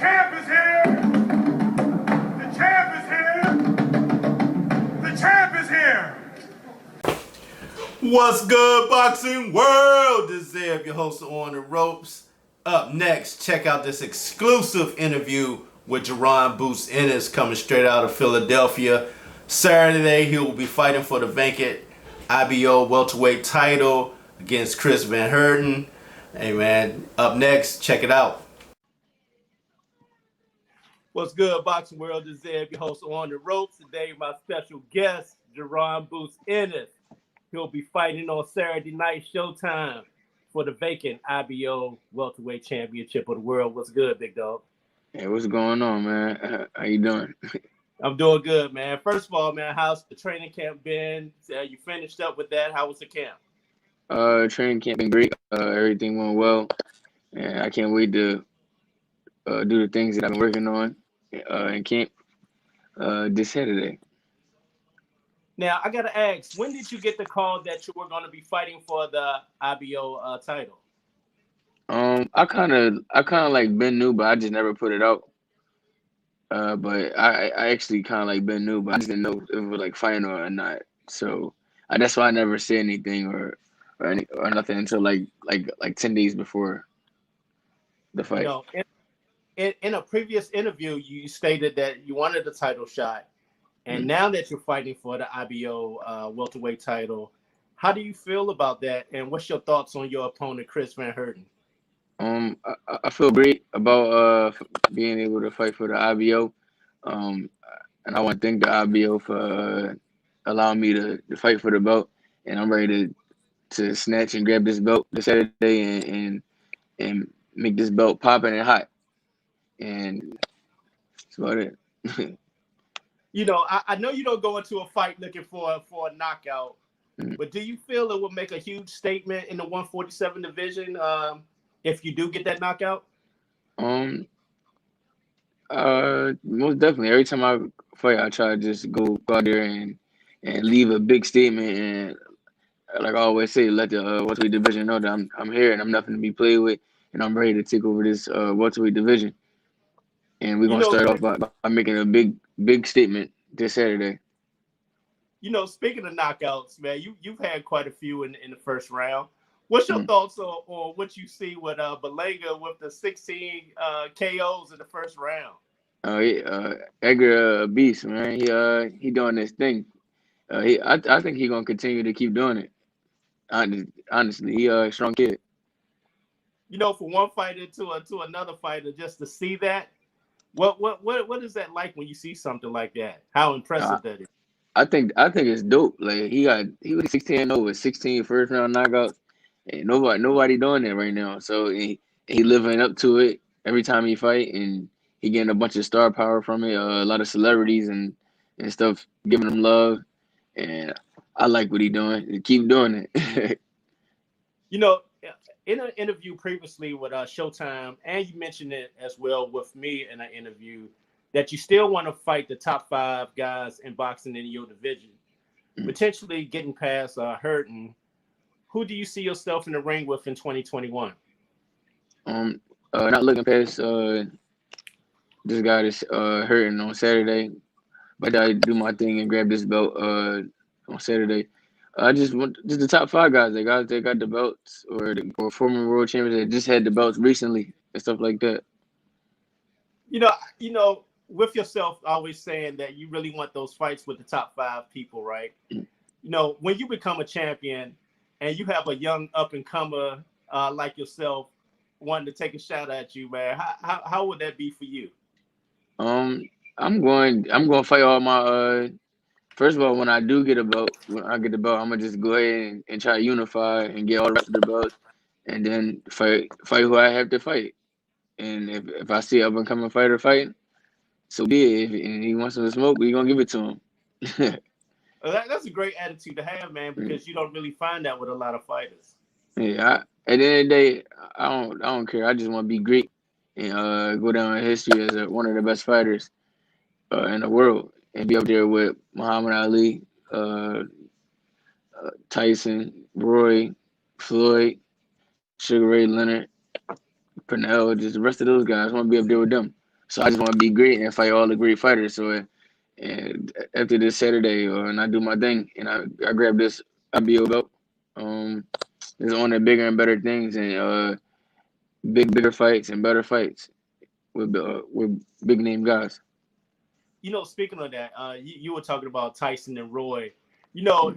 champ is here. The champ is here. The champ is here. What's good, boxing world? This is Zeb, your host On the Ropes. Up next, check out this exclusive interview with Jaron Boots Ennis coming straight out of Philadelphia. Saturday, he will be fighting for the vacant IBO Welterweight Title against Chris Van Herten. Hey man, up next, check it out. What's good, boxing world? This is Zeb, your host On the Ropes. Today, my special guest, Jaron Boots Ennis. He'll be fighting on Saturday night Showtime for the vacant IBO Welterweight Championship of the World. What's good, big dog? Hey, what's going on, man? How you doing? I'm doing good, man. First of all, man, how's the training camp been? You finished up with that. How was the camp? Training camp been great. Everything went well, and I can't wait to do the things that I've been working on in camp this Saturday. Now, I gotta ask, when did you get the call that you were going to be fighting for the IBO title? I kind of like been new, but I just never put it out. But I actually kind of like been new, but I just didn't know if it was like fighting or not. So that's why I never said anything or nothing until like 10 days before the fight. You know, in a previous interview, you stated that you wanted the title shot, and now that you're fighting for the IBO welterweight title, how do you feel about that? And what's your thoughts on your opponent, Chris Van Herten? I feel great about being able to fight for the IBO, and I want to thank the IBO for allowing me to fight for the belt, and I'm ready to snatch and grab this belt this Saturday and make this belt popping and hot, and that's about it. You know, I know you don't go into a fight looking for a knockout, but do you feel it would make a huge statement in the 147 division if you do get that knockout? Most definitely. Every time I fight, I try to just go out there and leave a big statement, and like I always say, let the welterweight division know that I'm here and I'm nothing to be played with, and I'm ready to take over this welterweight division. And we're gonna start off by making a big statement this Saturday. You know, speaking of knockouts, man, you've had quite a few in the first round. What's your thoughts on what you see with Belenga with the 16 KOs in the first round? Edgar, a beast, man. He doing this thing. I think he's gonna continue to keep doing it. Honestly, he a strong kid. You know, for one fighter to another fighter, just to see that, what is that like when you see something like that? How impressive that is. I think it's dope. Like he was 16-0 with 16 first round knockouts. And nobody doing that right now. So he living up to it every time he fight, and he getting a bunch of star power from it. A lot of celebrities and stuff giving him love, and I like what he doing. Keep doing it. You know, in an interview previously with Showtime, and you mentioned it as well with me in an interview, that you still want to fight the top 5 guys in boxing in your division, potentially getting past Herten. Who do you see yourself in the ring with in 2021? Not looking past this guy that's Herten on Saturday, but I do my thing and grab this belt on Saturday. I just want just the top 5 guys. They got the belts, or former world champions that just had the belts recently and stuff like that. You know, with yourself always saying that you really want those fights with the top 5 people, right? You know, when you become a champion and you have a young up-and-comer like yourself wanting to take a shot at you, man, how would that be for you? I'm going to fight all my first of all, when I get the belt, I'm gonna just go ahead and try to unify and get all the rest of the belts, and then fight who I have to fight. And if I see an up-and-coming fighter fighting, so be it. If he wants some smoke, we're gonna give it to him. That's a great attitude to have, man, because you don't really find that with a lot of fighters. Yeah, at the end of the day, I don't care. I just want to be great and go down in history as one of the best fighters in the world, and be up there with Muhammad Ali, Tyson, Roy, Floyd, Sugar Ray Leonard, Pernell, just the rest of those guys. I want to be up there with them. So I just want to be great and fight all the great fighters. So and after this Saturday, and I do my thing, and I grab this IBO belt. It's on to bigger and better things, and bigger fights and better fights with big name guys. Speaking of that, you were talking about Tyson and Roy. You know,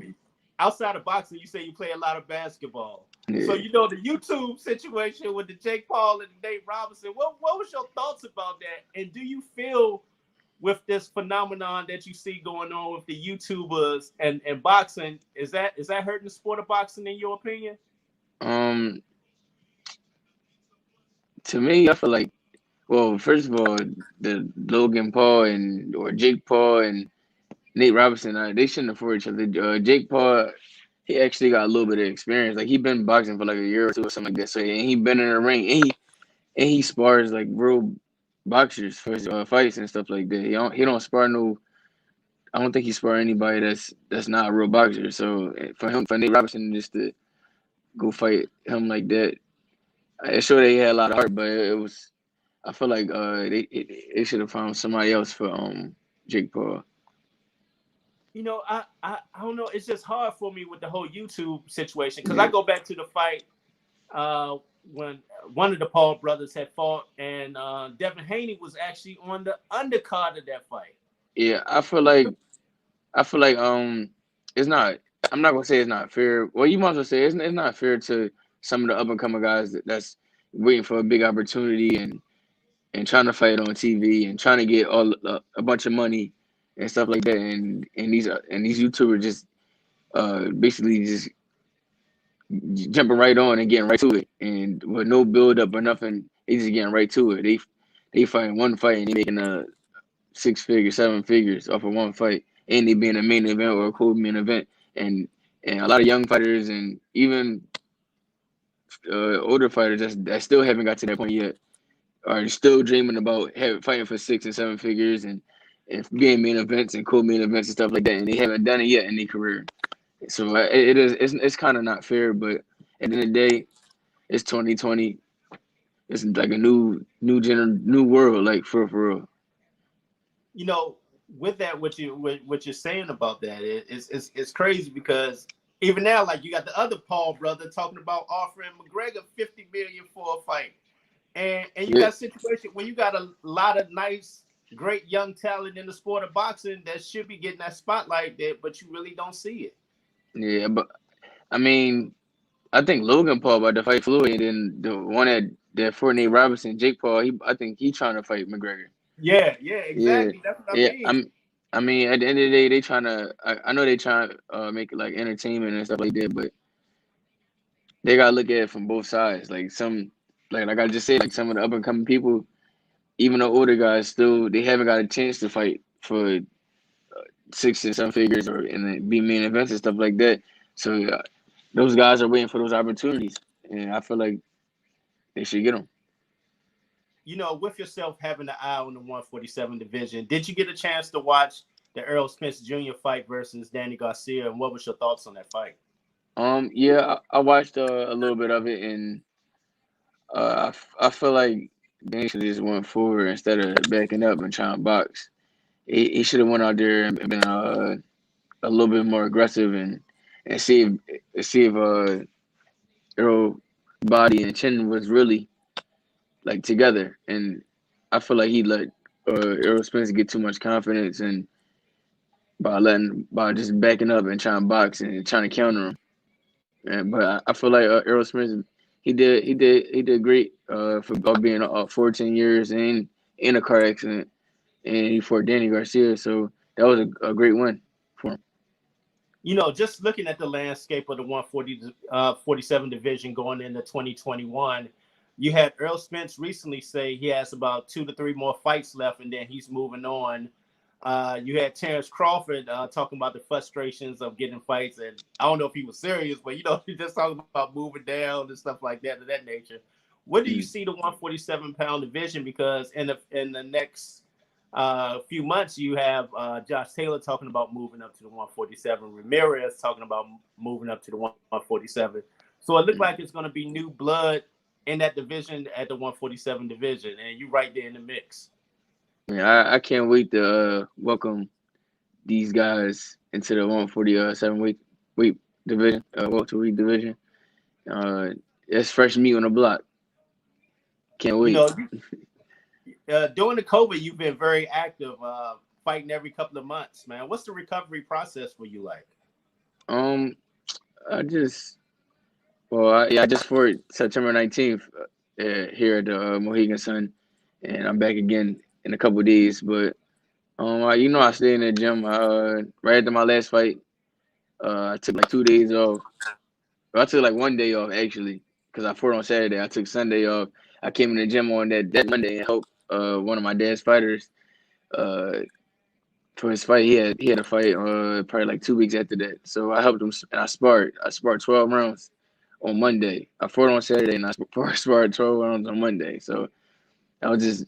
outside of boxing, you say you play a lot of basketball. Yeah. So the YouTube situation with the Jake Paul and Nate Robinson. What was your thoughts about that? And do you feel with this phenomenon that you see going on with the YouTubers and boxing, is that hurting the sport of boxing in your opinion? To me, I feel like, well, first of all, the Logan Paul or Jake Paul and Nate Robinson, they shouldn't afford each other. Jake Paul, he actually got a little bit of experience. Like he been boxing for like a year or two or something like that. So and he been in the ring and he spars like real boxers for his fights and stuff like that. He don't spar no. I don't think he spar anybody that's not a real boxer. So for Nate Robinson just to go fight him like that, it showed that he had a lot of heart, but it was. I feel like they should have found somebody else for Jake Paul. I don't know. It's just hard for me with the whole YouTube situation because I go back to the fight when one of the Paul brothers had fought, and Devin Haney was actually on the undercard of that fight. Yeah, I feel like it's not. I'm not gonna say it's not fair. Well, you might as well say it's not fair to some of the up and coming guys that's waiting for a big opportunity and trying to fight on TV and trying to get a bunch of money and stuff like that. And these YouTubers just basically just jumping right on and getting right to it, and with no build up or nothing, they just getting right to it. They fighting one fight and they making 6 figures, 7 figures off of one fight, and they being a main event or a co-main event, and a lot of young fighters and even older fighters that still haven't got to that point yet are still dreaming about fighting for 6 and 7 figures and being main events and co-main events and stuff like that, and they haven't done it yet in their career. So it's kind of not fair, but at the end of the day, it's 2020. It's like a new world, like for real. With that, what you're saying about that, it's crazy because even now, like you got the other Paul brother talking about offering McGregor $50 million for a fight, and you got a situation when you got a lot of nice, great young talent in the sport of boxing that should be getting that spotlight there, but you really don't see it. Yeah, but I mean, I think Logan Paul about to fight Floyd, and then the one that for Nate Robinson, Jake Paul, I think he's trying to fight McGregor. Yeah, exactly. Yeah. That's what I mean. I mean, at the end of the day, they trying to. I know they trying to make it like entertainment and stuff like that, but they gotta look at it from both sides. Like like I just said, like some of the up and coming people, even the older guys, still they haven't got a chance to fight for 6 and 7 figures or and be main events and stuff like that. So those guys are waiting for those opportunities, and I feel like they should get them. With yourself having the eye on the 147 division, did you get a chance to watch the Errol Spence Jr. fight versus Danny Garcia, and what was your thoughts on that fight? Yeah, I watched a little bit of it, and I feel like Danny should just went forward instead of backing up and trying to box. He should have went out there and been a little bit more aggressive and see if Errol body and chin was really like together. And I feel like he let Errol Spence get too much confidence and by just backing up and trying to box and trying to counter him. But I feel like Errol Spence he did great for being 14 years in a car accident, and he fought Danny Garcia, so that was a great win for him. Just looking at the landscape of the 147 division going into 2021, you had Errol Spence recently say he has about 2 to 3 more fights left, and then he's moving on. You had Terrence Crawford talking about the frustrations of getting fights, and I don't know if he was serious, but he just talking about moving down and stuff like that of that nature. What do you see the 147 pound division? Because in the next few months, you have Josh Taylor talking about moving up to the 147, Ramirez talking about moving up to the 147. So it looked like it's going to be new blood in that division at the 147 division, and you right there in the mix. I can't wait to welcome these guys into the 147 weight division, welterweight division. It's fresh meat on the block. Can't You wait. know, during the COVID, you've been very active, fighting every couple of months, man. What's the recovery process for you like? Um, I just I just fought September 19th here at the Mohegan Sun, and I'm back again in a couple of days. But I stayed in the gym. Right after my last fight, I took like 2 days off. Well, I took like one day off actually, because I fought on Saturday. I took Sunday off. I came in the gym on that Monday and helped one of my dad's fighters uh for his fight. He had a fight probably like 2 weeks after that. So I helped him and I sparred. I sparred 12 rounds on Monday. I fought on Saturday and I sparred 12 rounds on Monday. So I was just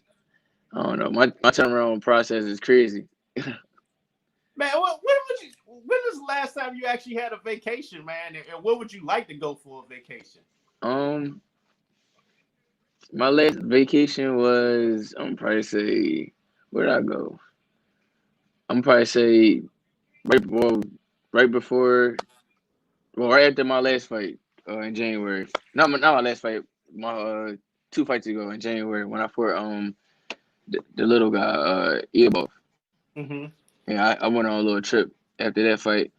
I don't know. My turnaround process is crazy. Man, when was the last time you actually had a vacation, man? And where would you like to go for a vacation? Um, my last vacation was I'm probably say where'd I go? I'm probably say right well right before right after my last fight in January. Not my last fight. My 2 fights ago in January when I fought the little guy IBO. Mm-hmm. Yeah, I went on a little trip after that fight,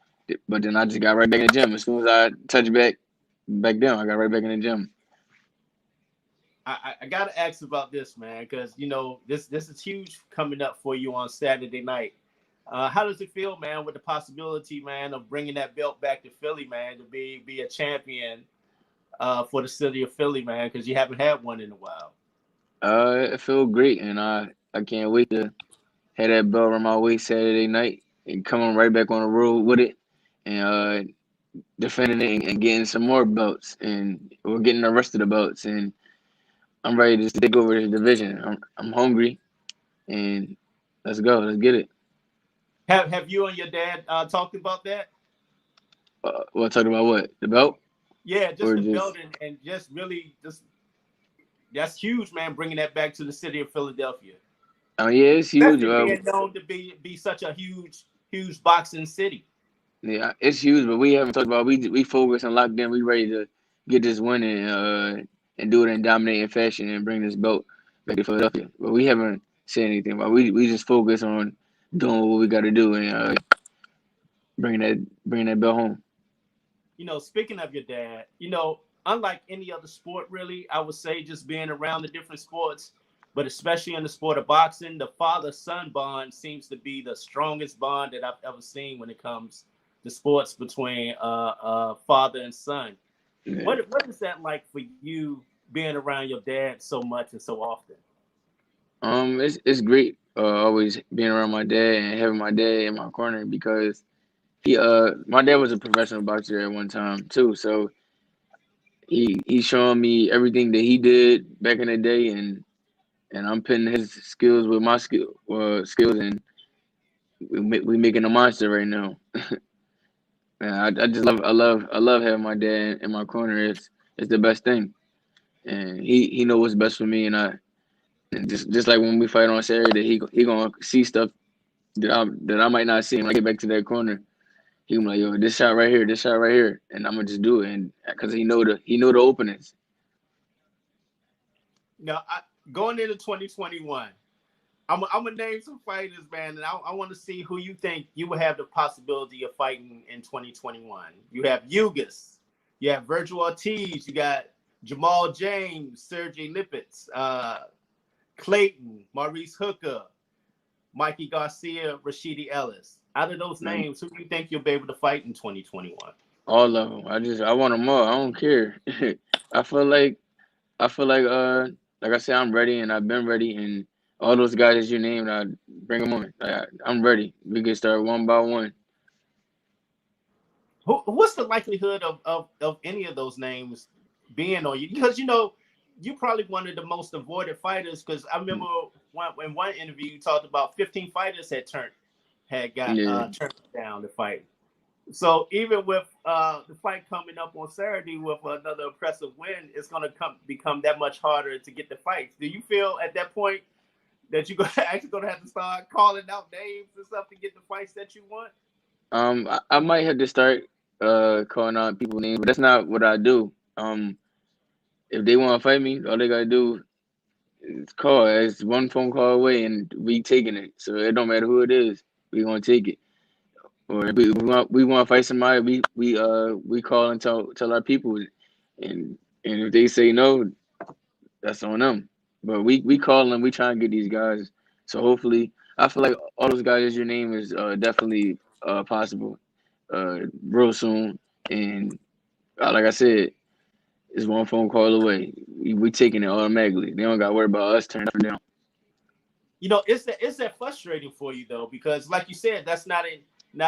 but then I just got right back in the gym as soon as I touched back down. I got right back in the gym. I gotta ask about this, man, because this is huge coming up for you on Saturday night. How does it feel, man, with the possibility, man, of bringing that belt back to Philly, man, to be a champion for the city of Philly, man, because you haven't had one in a while. It felt great, and I can't wait to have that belt around my waist Saturday night and coming right back on the road with it and defending it and getting some more belts and we're getting the rest of the belts and I'm ready to take over this division. I'm hungry and let's go. Let's get it. Have you and your dad talked about that? We'll talk about what? The belt? Yeah, just Or the just belt and just really just that's huge, man, bringing that back to the city of Philadelphia. oh yeah, it's huge. Especially being known to be such a huge boxing city. Yeah, it's huge, but we haven't talked about we focus and locked in. We ready to get this win and do it in dominating fashion and bring this belt back to Philadelphia. But we haven't said anything about it. We just focus on doing what we got to do and bringing that belt home. Speaking of your dad, unlike any other sport, really, I would say just being around the different sports, but especially in the sport of boxing, the father-son bond seems to be the strongest bond that I've ever seen when it comes to sports between father and son. Yeah. What is that like for you being around your dad so much and so often? It's great. Always being around my dad and having my dad in my corner because my dad was a professional boxer at one time too. So he's showing me everything that he did back in the day and I'm putting his skills with my skills and we making a monster right now. Man, I just love having my dad in my corner. It's the best thing, and he know what's best for me. And just like when we fight on Saturday, he gonna see stuff that I might not see when I get back to that corner. He gonna be like, yo, this shot right here, and I'm gonna just do it, and because he know the openings. Now, going into 2021, I'm gonna name some fighters, man, and I want to see who you think you will have the possibility of fighting in 2021. You have Yugas, you have Virgil Ortiz, you got Jamal James, Sergey Lipitz, Clayton, Maurice Hooker, Mikey Garcia, Rashidi Ellis. Out of those names, who do you think you'll be able to fight in 2021? All of them. I want them all. I don't care. I feel like like I said, I'm ready and I've been ready and all those guys that you named, I bring them on. I'm ready. We can start one by one. What's the likelihood of any of those names being on you? Because you're probably one of the most avoided fighters. Because I remember in one interview you talked about 15 fighters got turned down to fight. So even with the fight coming up on Saturday with another impressive win, it's going to become that much harder to get the fights. Do you feel at that point that you're actually gonna have to start calling out names and stuff to get the fights that you want? I might have to start calling out people names, but that's not what I do. If they want to fight me, all they gotta do is call. It's one phone call away, and we taking it. So it don't matter who it is, we gonna take it. Or if we want to fight somebody, we call and tell our people, and if they say no, that's on them. But we call them, we try and get these guys. So hopefully, I feel like all those guys, your name is definitely possible real soon. And like I said, it's one phone call away. We taking it automatically. They don't got to worry about us turning up or down. You know, is that frustrating for you though? Because like you said, that's not in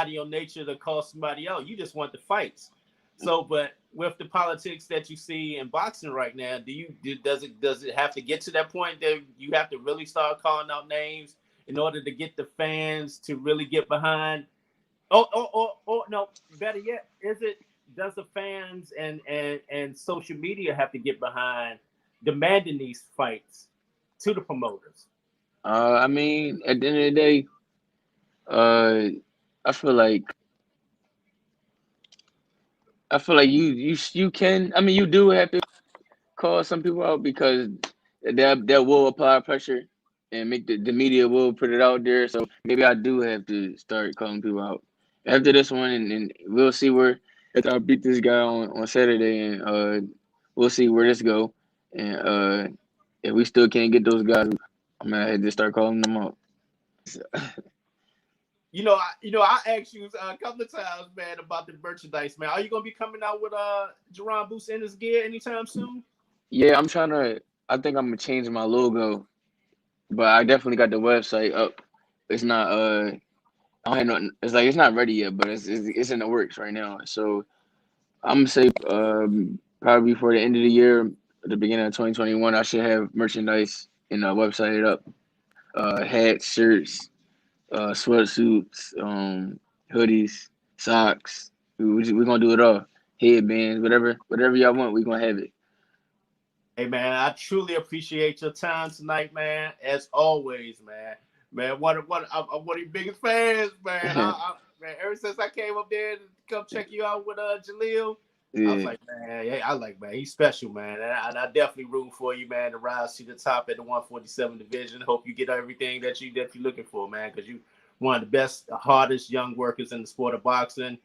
your nature to call somebody out. You just want the fights. So, but with the politics that you see in boxing right now, does it have to get to that point that you have to really start calling out names in order to get the fans to really get behind? Or no, better yet, does the fans and social media have to get behind demanding these fights to the promoters? I mean, at the end of the day, I feel like you can. I mean, you do have to call some people out because that will apply pressure and make the media will put it out there. So maybe I do have to start calling people out after this one, and we'll see where after I beat this guy on Saturday, and we'll see where this go. And if we still can't get those guys, I'm gonna have to start calling them out. I asked you a couple of times, man, about the merchandise, man. Are you gonna be coming out with Jaron Boots Ennis gear anytime soon? Yeah, I think I'm gonna change my logo, but I definitely got the website up. It's not I don't have nothing. It's not ready yet, but it's in the works right now. So I'm gonna say probably before the end of the year, at the beginning of 2021, I should have merchandise and website up. Hats, shirts, sweatsuits, hoodies, socks. We're gonna do it all. Headbands, whatever y'all want, we're gonna have it. Hey man, I truly appreciate your time tonight, man. As always, man. Man, I'm one of your biggest fans, man. Man, ever since I came up there to come check you out with Jaleel, Yeah. I was like, man, he's special, man. And I definitely rooting for you, man, to rise to the top at the 147 division. Hope you get everything that you're looking for, man, because you one of the best, hardest young workers in the sport of boxing.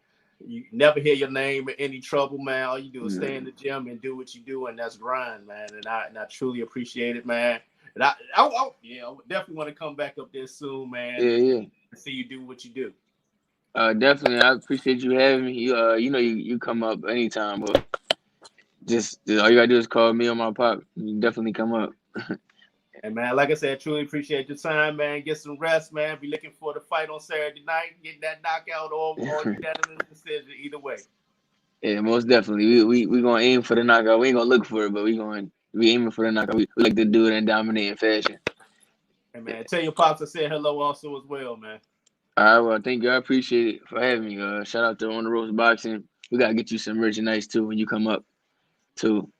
You never hear your name in any trouble, man. All you do is stay in the gym and do what you do, and that's grind, man. And I truly appreciate it, man. And I definitely want to come back up there soon, man. Yeah. And see you do what you do. Definitely. I appreciate you having me. You come up anytime, but just all you gotta do is call me on my pop. You definitely come up. And man, like I said, truly appreciate your time, man. Get some rest, man. Be looking for the fight on Saturday night. Get that knockout or unanimous decision either way. Yeah, most definitely. We gonna aim for the knockout. We ain't gonna look for it, but we aiming for the knockout. We like to do it in dominating fashion. And man, tell your pops I said hello also as well, man. All right, well, thank you. I appreciate it for having me. Shout out to On the Ropes Boxing. We gotta get you some merchandise too when you come up, too.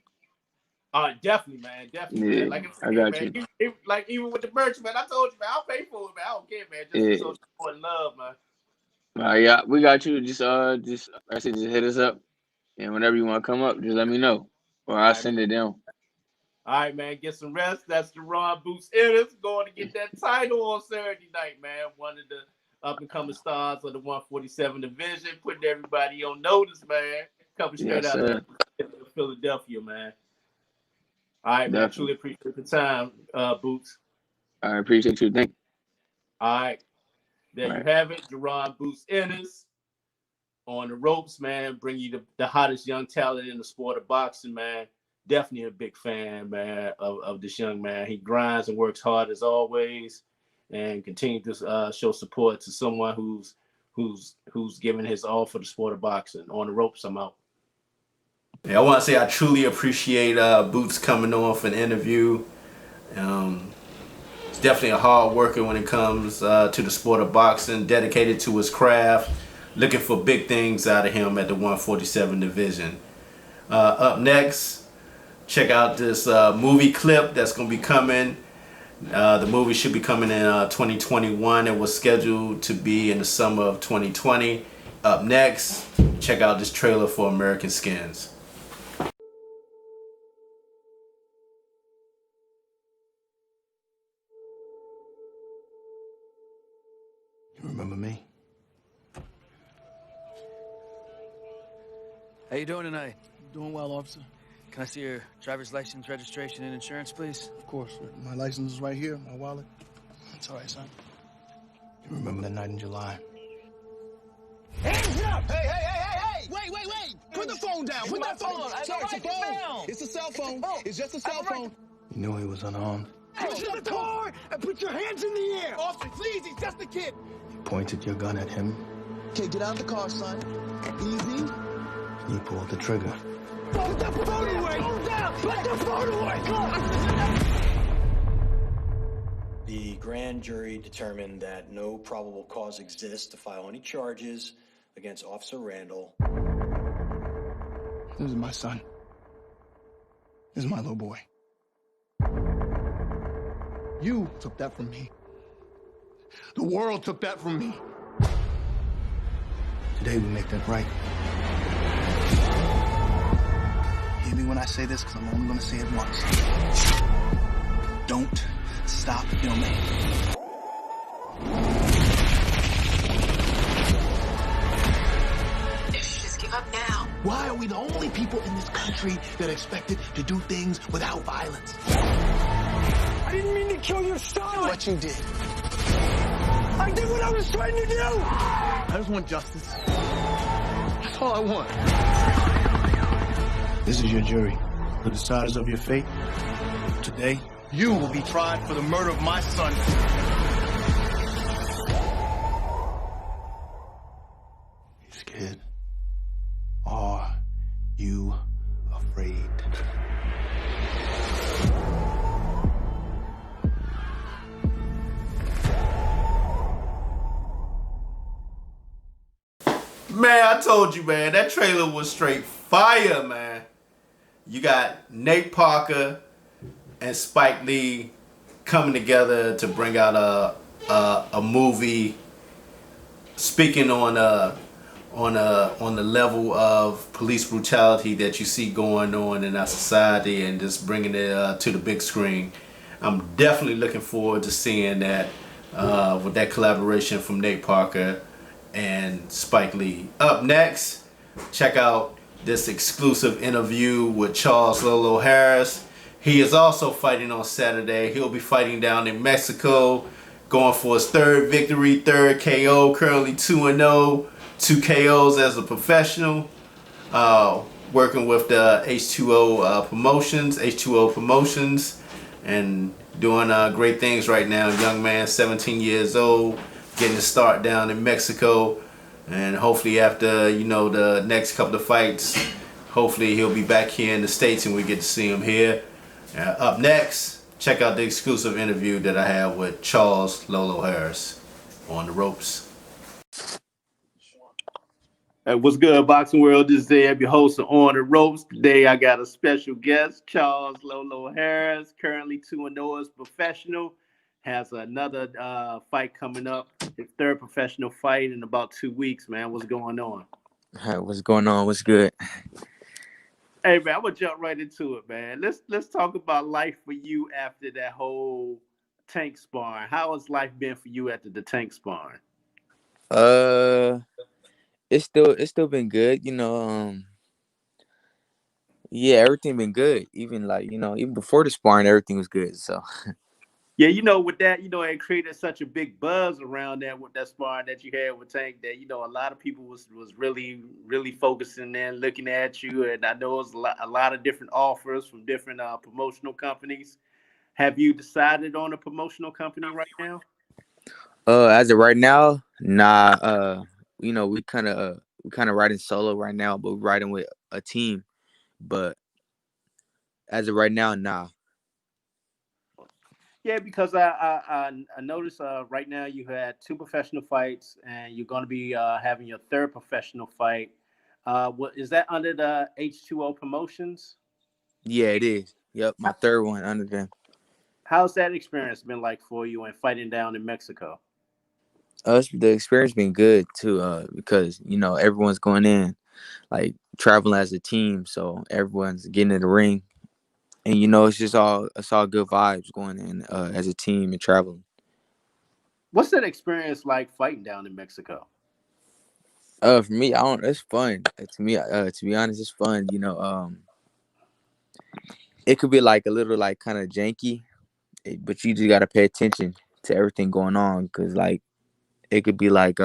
Definitely, man. Definitely, Yeah, man. Like I said, I got man, you. even with the merch, man, I told you, man, I'll pay for it, man. I don't care, man. Just for support and love, man. All right, yeah, we got you. Just like I said, just hit us up, and whenever you want to come up, just let me know, or I'll send it down. All right, man. Get some rest. That's Jaron Boots Ennis going to get that title on Saturday night, man. One of the up-and-coming stars of the 147 division, putting everybody on notice, man. Coming straight out of Philadelphia, man. All right, man. Truly appreciate the time, Boots. I appreciate you. Thank you. All right. There you have it. Jaron Boots Ennis on the ropes, man. Bring you the hottest young talent in the sport of boxing, man. Definitely a big fan, man, of this young man. He grinds and works hard as always, and continue to show support to someone who's giving his all for the sport of boxing. On the ropes, I'm out. Yeah, I want to say I truly appreciate Boots coming on for an interview. He's definitely a hard worker when it comes to the sport of boxing, dedicated to his craft, looking for big things out of him at the 147 division. Up next, check out this movie clip that's going to be coming The movie should be coming in 2021. It was scheduled to be in the summer of 2020. Up next, check out this trailer for American Skins. You remember me? How you doing tonight? Doing well, officer. Can I see your driver's license, registration, and insurance, please? Of course, sir. My license is right here, my wallet. That's all right, son. You remember that night in July? Hands up! Hey! Wait! Put the phone down! Put that phone down! Sorry, it's a phone! It's a cell phone. It's just a cell phone. You knew he was unarmed. Get to the car and put your hands in the air! Officer, please, he's just a kid! You pointed your gun at him, Okay, get out of the car, son. Easy. and you pulled the trigger. Put the phone away! Put the phone away! The grand jury determined that no probable cause exists to file any charges against Officer Randall. This is my son. This is my little boy. You took that from me. The world took that from me. Today we make that right. Hear me when I say this, because I'm only going to say it once. Don't stop filming. You should just give up now. Why are we the only people in this country that are expected to do things without violence? I didn't mean to kill your son! What you did. I did what I was trying to do! I just want justice. That's all I want. This is your jury, the deciders of your fate. Today, you will be tried for the murder of my son. You scared? Are you afraid? Man, I told you, man, that trailer was straight fire, man. You got Nate Parker and Spike Lee coming together to bring out a movie speaking on the level of police brutality that you see going on in our society, and just bringing it to the big screen. I'm definitely looking forward to seeing that with that collaboration from Nate Parker and Spike Lee. Up next, check out this exclusive interview with Charles LoLo Harris. He is also fighting on Saturday. He'll be fighting down in Mexico, going for his third victory, third KO, currently 2-0, 2 KOs as a professional, working with the H2O Promotions, and doing great things right now. Young man, 17 years old, getting to start down in Mexico, and hopefully after the next couple of fights, hopefully he'll be back here in the States and we get to see him here. Up next, check out the exclusive interview that I have with Charles LoLo Harris on the ropes. Hey, what's good, Boxing World? This is Zeb, your host of On the Ropes. Today I got a special guest, Charles LoLo Harris, currently 2-0 as professional. Has another fight coming up, his third professional fight in about 2 weeks, man. What's going on? What's going on? What's good? Hey, man, I'm going to jump right into it, man. Let's talk about life for you after that whole tank sparring. How has life been for you after the tank sparring? It's still been good, yeah, everything been good. Even even before the sparring, everything was good. So Yeah, with that, it created such a big buzz around that with that sparring that you had with Tank that, a lot of people was really, really focusing and looking at you. And I know it was a lot of different offers from different promotional companies. Have you decided on a promotional company right now? as of right now, nah. We kind of riding solo right now, but we're riding with a team. But as of right now, nah. Yeah, because I noticed right now you had 2 professional fights, and you're going to be having your third professional fight. What is that under the H2O Promotions? Yeah, it is. Yep, my third one under them. How's that experience been like for you and fighting down in Mexico? The experience been good too, because everyone's going in like traveling as a team, so everyone's getting in the ring, and it's all good vibes going in as a team and traveling. What's that experience like fighting down in Mexico? For me, I don't. It's fun. To be honest, it's fun. It could be like a little like kind of janky, but you just gotta pay attention to everything going on, because like it could be like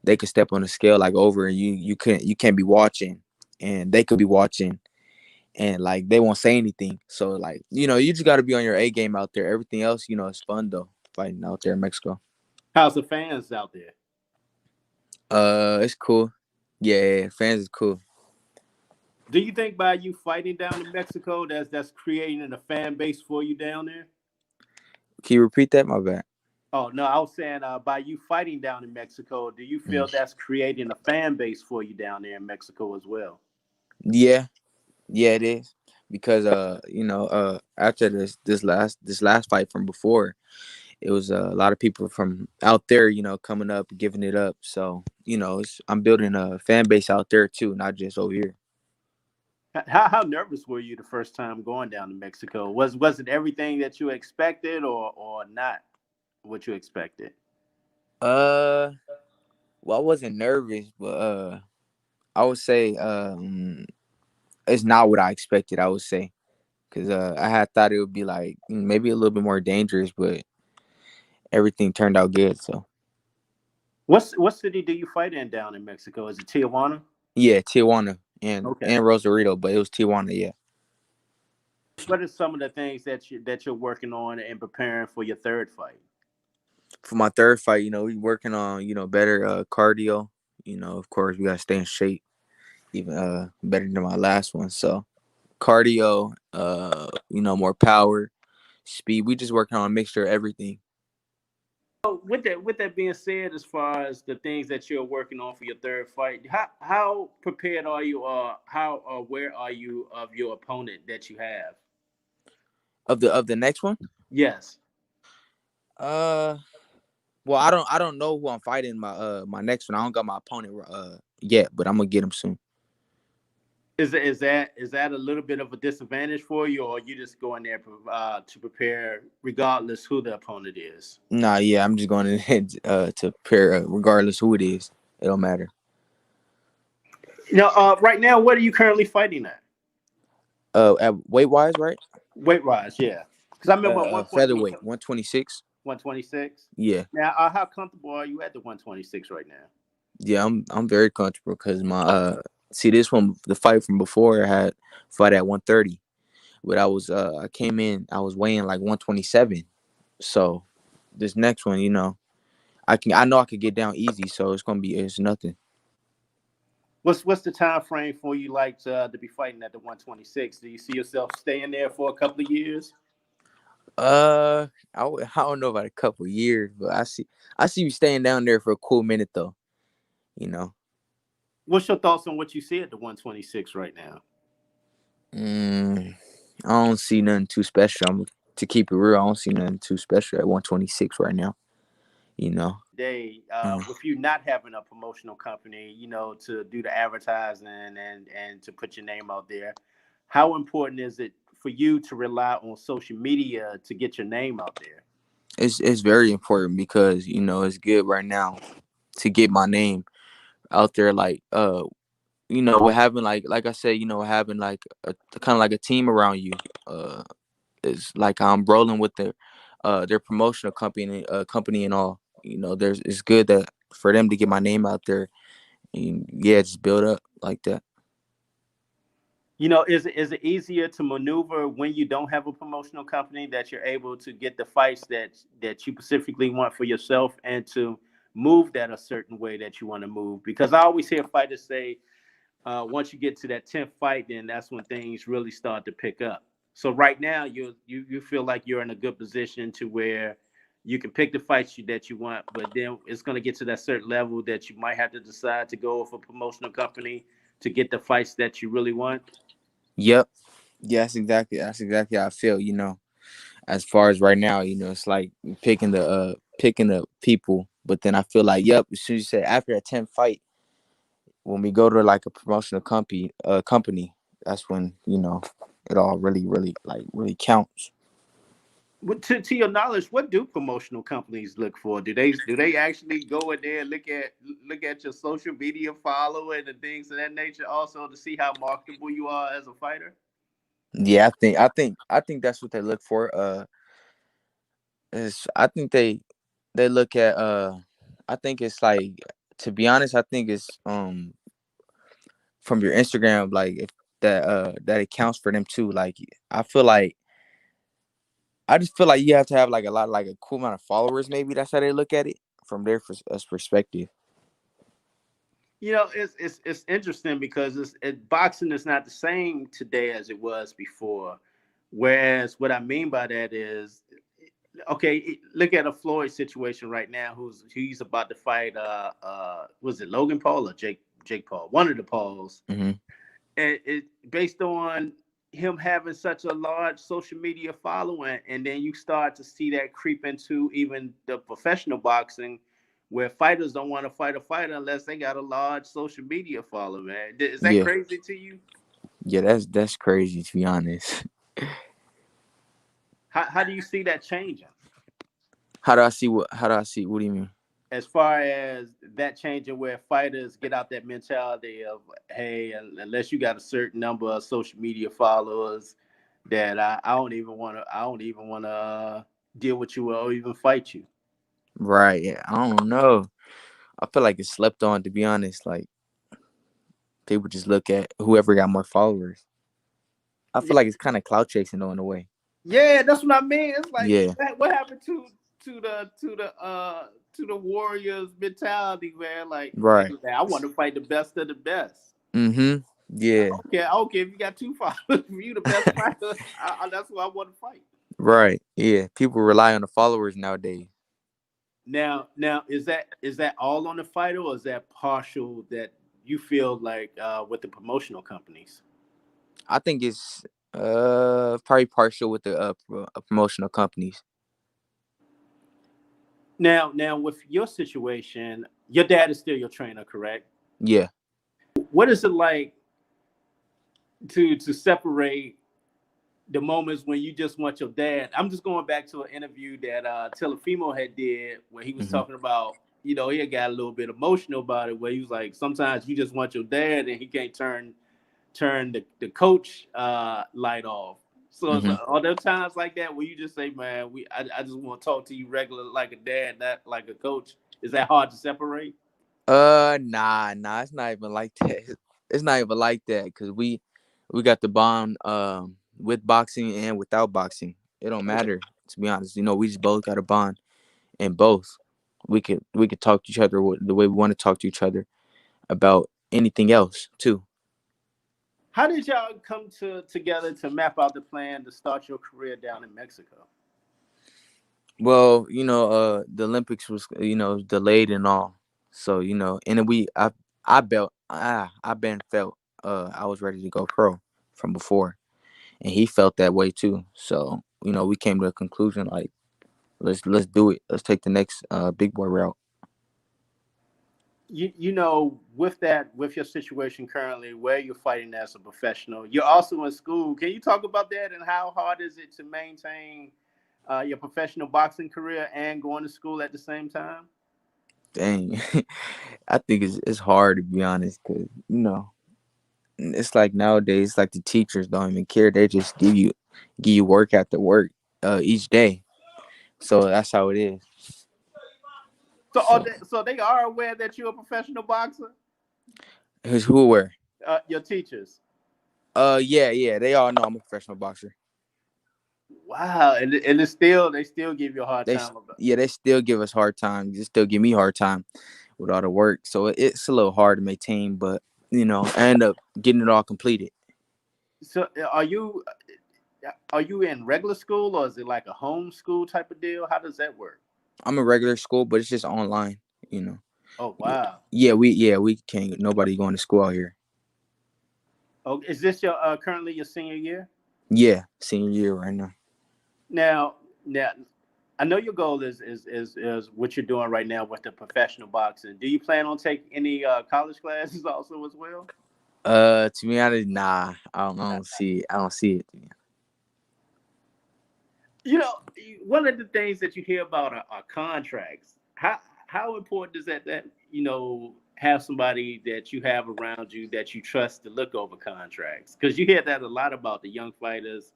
they could step on the scale like over, and you can't be watching, and they could be watching, and like they won't say anything. So like you just got to be on your A game out there. Everything else is fun though, fighting out there in Mexico. How's the fans out there? It's cool. Yeah, fans is cool. Do you think by you fighting down in Mexico, that's creating a fan base for you down there? Can you repeat that? My bad. Oh no, I was saying by you fighting down in Mexico, do you feel that's creating a fan base for you down there in Mexico as well? Yeah, yeah, it is, because after this last fight from before, it was a lot of people from out there, coming up, giving it up. So I'm building a fan base out there too, not just over here. How nervous were you the first time going down to Mexico? Was it everything that you expected or not what you expected? Uh, well, I wasn't nervous, but I would say it's not what I expected. I would say, because I had thought it would be like maybe a little bit more dangerous, but everything turned out good. So What city do you fight in down in Mexico? Is it Tijuana? yeah, Tijuana and Okay. Rosarito, but it was Tijuana. Yeah. What are some of the things that you're working on and preparing for your third fight? For my third fight, we working on better cardio. Of course, we gotta stay in shape, even better than my last one. So cardio, more power, speed. We just working on a mixture of everything. So with that being said, as far as the things that you're working on for your third fight, how prepared are you, or how aware are you of your opponent that you have? Of the next one. Yes. Uh, well, I don't know who I'm fighting my next one. I don't got my opponent yet, but I'm gonna get him soon. Is that a little bit of a disadvantage for you, or you just going there to prepare regardless who the opponent is? Nah, yeah, I'm just going to prepare regardless who it is. It don't matter. Right now, what are you currently fighting at? At weight wise, right? Weight wise, yeah. Because I remember at one point you were Featherweight, 126. 126. Yeah, Now, how comfortable are you at the 126 right now? yeah, I'm very comfortable, because my see, this one, the fight from before, I had fight at 130, but I came in, I was weighing like 127. So this next one, I know I could get down easy, so it's nothing. What's the time frame for you like to be fighting at the 126? Do you see yourself staying there for a couple of years? I don't know about a couple years, but I see you staying down there for a cool minute though. You know. What's your thoughts on what you see at the 126 right now? I don't see nothing too special. To keep it real, I don't see nothing too special at 126 right now. You know. Day, with you not having a promotional company, to do the advertising and to put your name out there, how important is it for you to rely on social media to get your name out there? It's very important, because it's good right now to get my name out there. Like with having like I said, having like a kind of like a team around you. Is like I'm rolling with their promotional company and all. It's good that for them to get my name out there, and yeah, just build up like that. Is it easier to maneuver when you don't have a promotional company, that you're able to get the fights that you specifically want for yourself, and to move that a certain way that you want to move? Because I always hear fighters say, once you get to that 10th fight, then that's when things really start to pick up. So right now, you feel like you're in a good position to where you can pick the fights that you want, but then it's going to get to that certain level that you might have to decide to go with a promotional company to get the fights that you really want. Yep. Yeah, that's exactly how I feel. as far as right now, it's like picking the people. But then I feel like, yep, as soon as you say after a 10 fight, when we go to like a promotional company, that's when it all really, really really counts. To your knowledge, what do promotional companies look for? Do they actually go in there and look at your social media following and things of that nature, also to see how marketable you are as a fighter? Yeah, I think that's what they look for. Is I think they look at I think it's like, to be honest, I think it's from your Instagram, like if that it counts for them too. Like I feel like I just feel like you have to have like a lot, like a cool amount of followers. Maybe that's how they look at it from their perspective. It's interesting because boxing is not the same today as it was before. Whereas what I mean by that is, okay, look at a Floyd situation right now. He's about to fight. Was it Logan Paul or Jake Paul? One of the Pauls. Hmm. And it based on him having such a large social media following, and then you start to see that creep into even the professional boxing, where fighters don't want to fight a fighter unless they got a large social media following. Man, is that Yeah, crazy to you? yeah, that's crazy, to be honest. How do you see that changing? How do I see what? How do I see? What do you mean? As far as that changing, where fighters get out that mentality of, hey, unless you got a certain number of social media followers, that I don't even want to deal with you or even fight you. Right? Yeah, I don't know. I feel like it's slept on, to be honest. Like people just look at whoever got more followers. I Yeah, feel like it's kind of clout chasing though, in a way. yeah, that's what I mean. It's like, Yeah. what happened to the Warriors mentality, man? Like, hey, Right. man, I want to fight the best of the best. Mm-hmm. Yeah. I don't care if you got two followers. If you the best fighter, that's who I want to fight. Right. Yeah. People rely on the followers nowadays. Now, is that all on the fighter, or is that partial that you feel like with the promotional companies? I think it's probably partial with the promotional companies. Now, with your situation, your dad is still your trainer, correct? Yeah. What is it like to separate the moments when you just want your dad? I'm just going back to an interview that Telefimo had did where he was Hmm. talking about, he had got a little bit emotional about it, where he was like, sometimes you just want your dad and he can't turn the coach light off. So Hmm. are there times like that where you just say, man, I just want to talk to you regular like a dad, not like a coach? Is that hard to separate? Nah, it's not even like that. It's not even like that because we got the bond with boxing and without boxing. It don't Okay. matter, to be honest. We just both got a bond, and both we could talk to each other the way we want to talk to each other about anything else too. How did y'all come together to map out the plan to start your career down in Mexico? Well, the Olympics was delayed and all, so and then I been felt I was ready to go pro from before, and he felt that way too. So we came to a conclusion like let's do it. Let's take the next big boy route. With your situation currently, where you're fighting as a professional, you're also in school. Can you talk about that and how hard is it to maintain your professional boxing career and going to school at the same time? Dang, I think it's hard, to be honest, because it's like nowadays, like the teachers don't even care. They just give you work after work each day. So that's how it is. So So they are aware that you're a professional boxer. who's who where? Your teachers. Yeah, they all know I'm a professional boxer. Wow, and they still give you a hard They time about. yeah, they still give us hard time. They still give me hard time with all the work. So it's a little hard to maintain, but I end up getting it all completed. So are you in regular school, or is it like a home school type of deal? How does that work? I'm in regular school, but it's just online. You know. Oh, Yeah, wow. we can't. Nobody going to school out here. Oh, is this your currently your senior year? Yeah, senior year right now. Now, I know your goal is what you're doing right now with the professional boxing. Do you plan on taking any college classes also as well? To be honest, nah. I don't see it. I don't see it. You know, one of the things that you hear about are contracts. How important is that have somebody that you have around you that you trust to look over contracts? Because you hear that a lot about the young fighters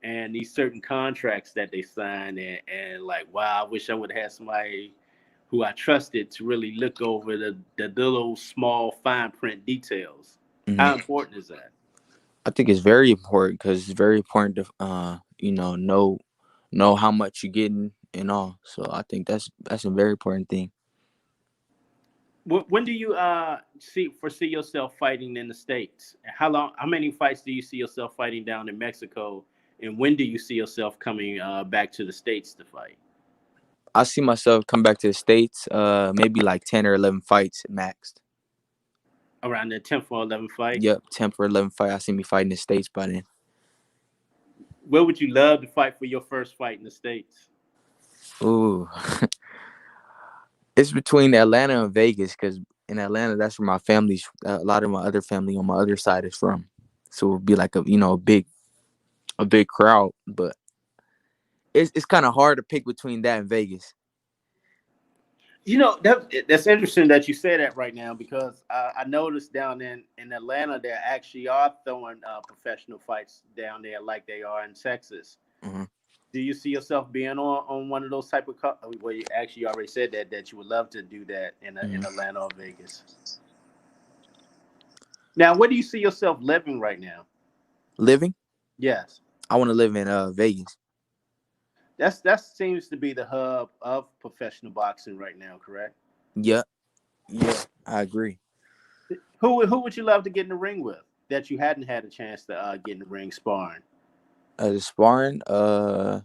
and these certain contracts that they sign, and like, wow, I wish I would have had somebody who I trusted to really look over the little small fine print details. How Mhm. important is that? I think it's very important because it's very important to know how much you're getting and all. So I think that's a very important thing. When do you foresee yourself fighting in the States? How many fights do you see yourself fighting down in Mexico? And when do you see yourself coming back to the States to fight? I see myself come back to the States, maybe like 10 or 11 fights maxed. Around the 10th or 11th fight? Yep, 10 or 11 fight. I see me fighting the States by then. Where would you love to fight for your first fight in the States? Ooh. It's between Atlanta and Vegas because in Atlanta, that's where my family's, a lot of my other family on my other side is from. So it would be like a big crowd, but it's kind of hard to pick between that and Vegas. That's interesting that you say that right now because I noticed down in Atlanta there actually are throwing professional fights down there like they are in Texas. Mm-hmm. Do you see yourself being on one of those type of well, you actually already said that you would love to do that in Atlanta or Vegas. Now, where do you see yourself living right now? Living? Yes. I want to live in Vegas. That seems to be the hub of professional boxing right now, correct? Yeah, yeah, I agree. Who would you love to get in the ring with that you hadn't had a chance to get in the ring sparring? The sparring, I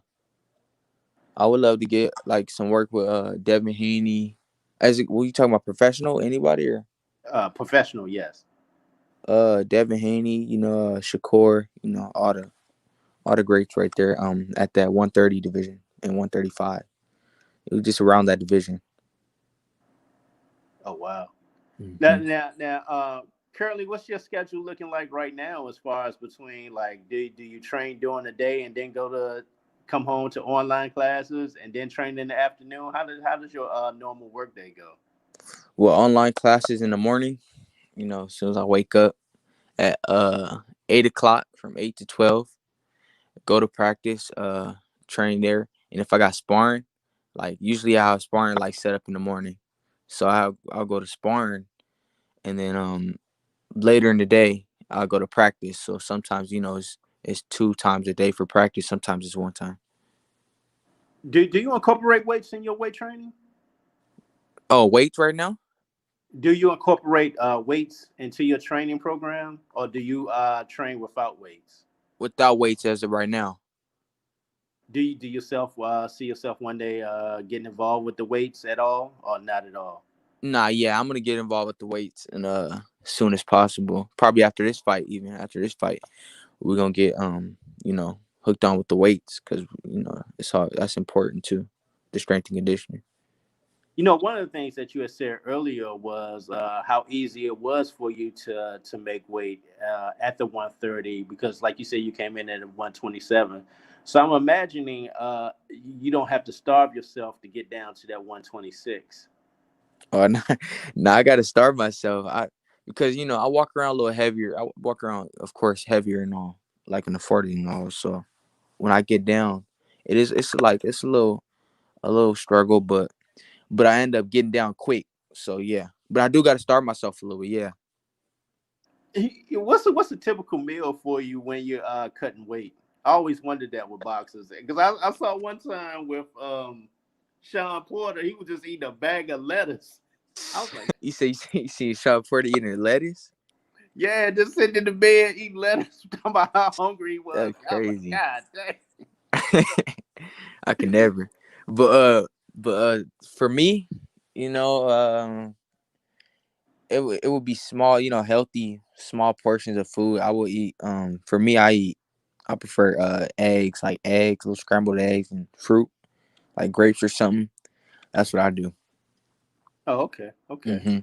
would love to get like some work with Devin Haney. Were you talking about professional? Anybody or Professional, yes. Devin Haney, Shakur, all the greats right there. At that 130 division and 135. It was just around that division. Oh wow. Mm-hmm. Currently, what's your schedule looking like right now as far as between like do you train during the day and then come home to online classes and then train in the afternoon? How does your normal work day go? Well, online classes in the morning. As soon as I wake up at 8 o'clock from 8 to 12, go to practice, train there, and if I got sparring, like usually I have sparring like set up in the morning, so I'll go to sparring, and then later in the day I'll go to practice. So sometimes it's 2 times a day for practice. Sometimes it's 1 time. Do you incorporate weights in your weight training? Oh, weights right now? Do you incorporate weights into your training program, or do you train without weights? Without weights as of right now. Do yourself see yourself one day getting involved with the weights at all, or not at all? Nah, yeah, I'm gonna get involved with the weights and as soon as possible. Probably after this fight, even after this fight, we're gonna get hooked on with the weights because it's all that's important too, the strength and conditioning. One of the things that you had said earlier was how easy it was for you to make weight at the 130 because, like you said, you came in at 127. So I'm imagining you don't have to starve yourself to get down to that 126. Oh, nah, I gotta starve myself. Because I walk around a little heavier. I walk around, of course, heavier and all, like in the 40 and all. So when I get down, it's like it's a little struggle, but I end up getting down quick. So yeah, but I do got to starve myself a little bit. Yeah. What's a typical meal for you when you're cutting weight? I always wondered that with boxers because I saw one time with Sean Porter, he was just eating a bag of lettuce. I was like, You see Sean Porter eating lettuce? yeah, just sitting in the bed eating lettuce, talking about how hungry he was. That's I was like, crazy. God dang. I can never. But for me, you know, it would be small, healthy, small portions of food. I will eat. For me, I eat I prefer eggs, like eggs, little scrambled eggs and fruit, like grapes or something. That's what I do. Oh, okay, okay. Hmm.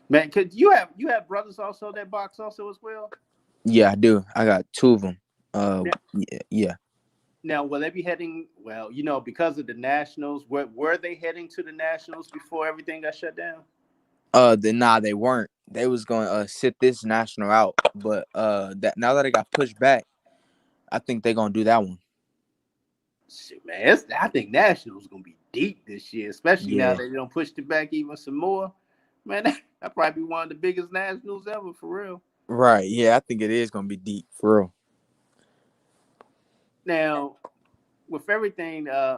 Man, could you have brothers also that box also as well? Yeah, I do. I got two of them. Now, Yeah. now will they be heading? Well, because of the nationals, were they heading to the nationals before everything got shut down? They weren't. They was going to sit this national out, but that now that it got pushed back, I think they're gonna do that one. Shit, man, I think nationals gonna be deep this year, especially now Yeah. that they don't push it back even some more. Man, that probably be one of the biggest nationals ever for real. Right. Yeah, I think it is gonna be deep for real. Now, with everything, I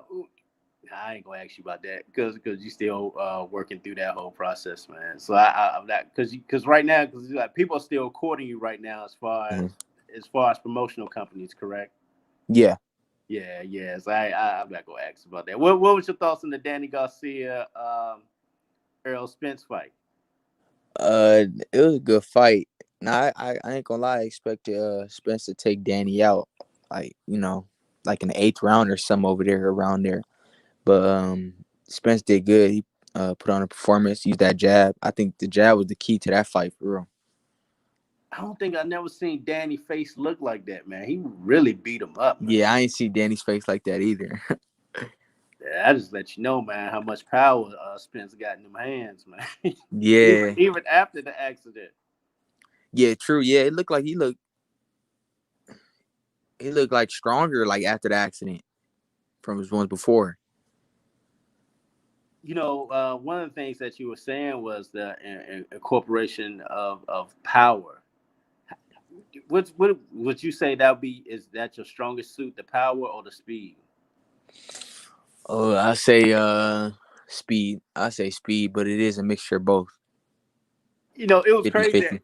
ain't gonna ask you about that because you still working through that whole process, man. So I'm not because right now because like people are still courting you right now Mhm. as far as promotional companies, correct? Yeah. Yeah, yes. I'm not gonna ask about that. What was your thoughts on the Danny Garcia Earl Spence fight? It was a good fight. Now I ain't gonna lie. I expected Spence to take Danny out, like like in the 8th round or some over there around there. But Spence did good. He put on a performance, used that jab. I think the jab was the key to that fight for real. I don't think I've never seen Danny face look like that, man. He really beat him up, man. Yeah, I ain't see Danny's face like that either. Yeah, I just let you know, man, how much power Spence got in them hands, man. even, Yeah, even after the accident. yeah, true. Yeah, it looked like he looked like stronger like after the accident from his ones before. One of the things that you were saying was the incorporation of power. What would you say is that your strongest suit, the power or the speed? Oh, I say speed. I say speed, but it is a mixture of both. It was crazy. 50-50.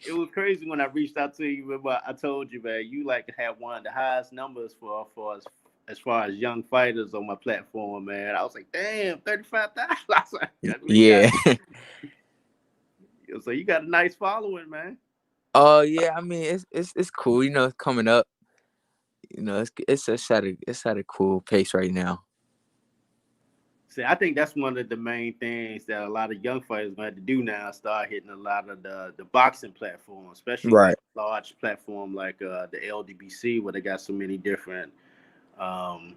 It was crazy when I reached out to you. Remember, I told you, man, you like had one of the highest numbers for as far as young fighters on my platform, man. I was like, damn, 35,000. I was like, Yeah. So you got a nice following, man. Oh yeah, I mean it's cool. It's coming up. It's at a cool pace right now. See, I think that's one of the main things that a lot of young fighters going to have to do now. Start hitting a lot of the boxing platforms, especially like Right. large platform like the LDBC, where they got so many different um,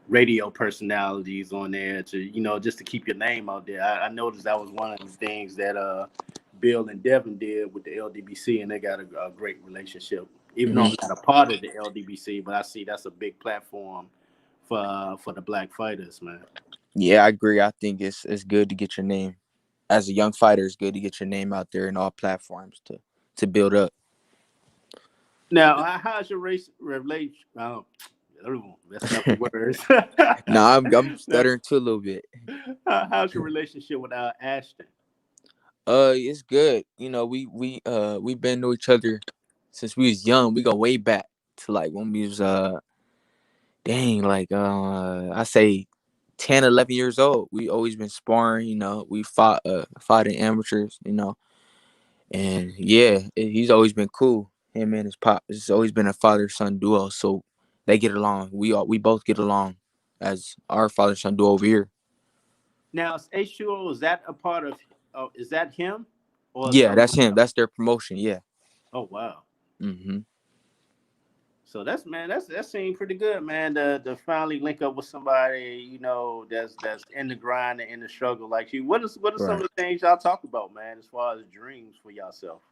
radio personalities on there to just to keep your name out there. I noticed that was one of the things that Bill and Devin did with the LDBC, and they got a great relationship. Even though Hmm. I'm not a part of the LDBC, but I see that's a big platform for the black fighters, man. Yeah, I agree. I think it's good to get your name as a young fighter. It's good to get your name out there in all platforms to build up. Now, how's your relation? Oh, messing up the words. Now I'm Now, stuttering too a little bit. how's your relationship with Ashton? It's good. We've been to each other since we was young. We go way back to like when we was I say 10, 11 years old. We always been sparring. We fought in amateurs. And yeah, he's always been cool. Him and his pop. It's always been a father son duo. So they get along. We both get along as our father son duo over here. Now, is H2O, is that a part of? Oh, is that him or Yeah, someone that's him. else? That's their promotion. Yeah. Oh wow. Mm-hmm. So that seemed pretty good, man. To finally link up with somebody that's in the grind and in the struggle like you. What are some of Right. the things y'all talk about, man? As far as dreams for yourself.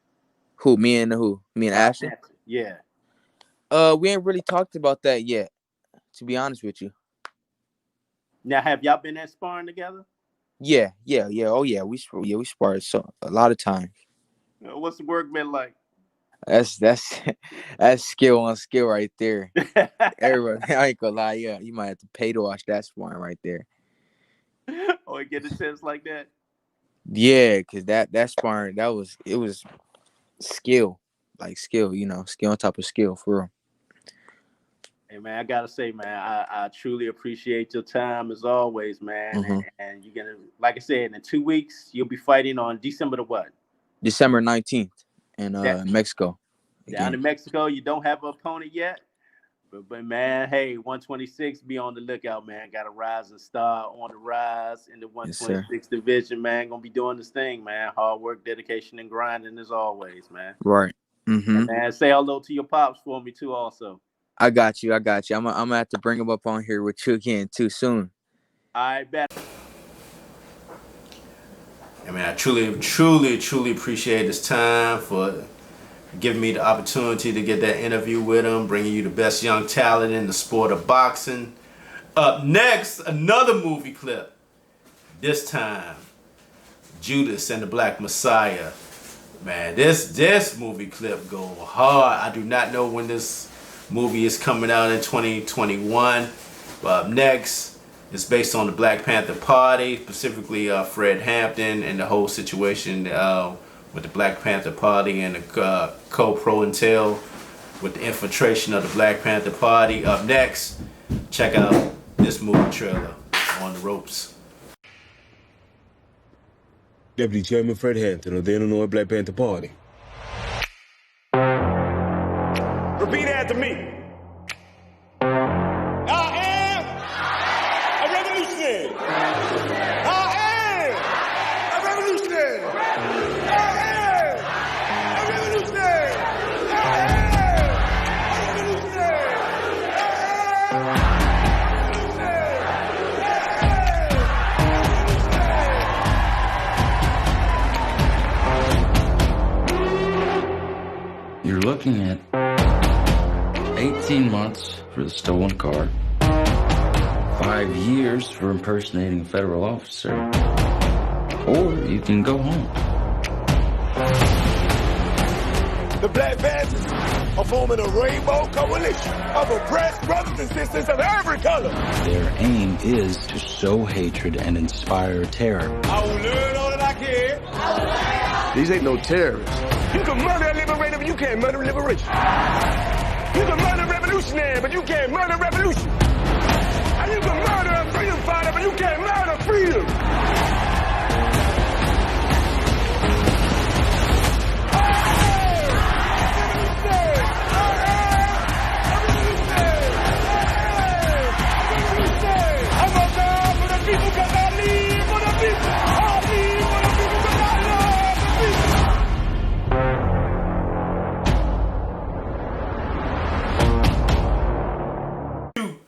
Who? Me and who? Me and Ashton. Nancy. Yeah. We ain't really talked about that yet. To be honest with you. Now, have y'all been at sparring together? Yeah. Oh yeah, we sparred so a lot of times. What's the work been like? That's that's skill on skill right there. Everybody, I ain't gonna lie, yeah, you might have to pay to watch that sparring right there. Oh, it get intense like that? Yeah, cause that sparring it was skill, like skill, skill on top of skill for real. Hey, man, I gotta say, man, I truly appreciate your time as always, man. Mm-hmm. And you're gonna, like I said, in 2 weeks you'll be fighting on December the what? December 19th in That Mexico. Down in Mexico, you don't have an opponent yet. But man, hey, 126, be on the lookout, man. Got a rising star on the rise in the 126 division, man. Gonna be doing this thing, man. Hard work, dedication, and grinding as always, man. Right. Mm-hmm. Man, say hello to your pops for me too, also. I got you. I'm gonna have to bring him up on here with you again too soon. I bet. I mean, I truly appreciate this time for giving me the opportunity to get that interview with him, bringing you the best young talent in the sport of boxing. Up next, another movie clip. This time, Judas and the Black Messiah. Man, this movie clip go hard. I do not know when this movie is coming out in 2021. But up next, it's based on the Black Panther Party, specifically Fred Hampton and the whole situation with the Black Panther Party and the co-pro entail with the infiltration of the Black Panther Party. Up next, check out this movie trailer on the ropes. Deputy Chairman Fred Hampton of the Illinois Black Panther Party. Repeat after me. I am a revolutionary. I am a revolutionary. I am a revolutionary. I am a revolutionary. You're looking at 18 months for the stolen car, 5 years for impersonating a federal officer, or you can go home. The Black Panthers are forming a rainbow coalition of oppressed brothers and sisters of every color. Their aim is to sow hatred and inspire terror. I will learn all that I can. These ain't no terrorists. You can murder a liberator, but you can't murder liberation. You can murder a revolutionary, but you can't murder revolution. And you can murder a freedom fighter, but you can't murder freedom. I'm a God for the people because I live for the people. I live for the people because I love the people.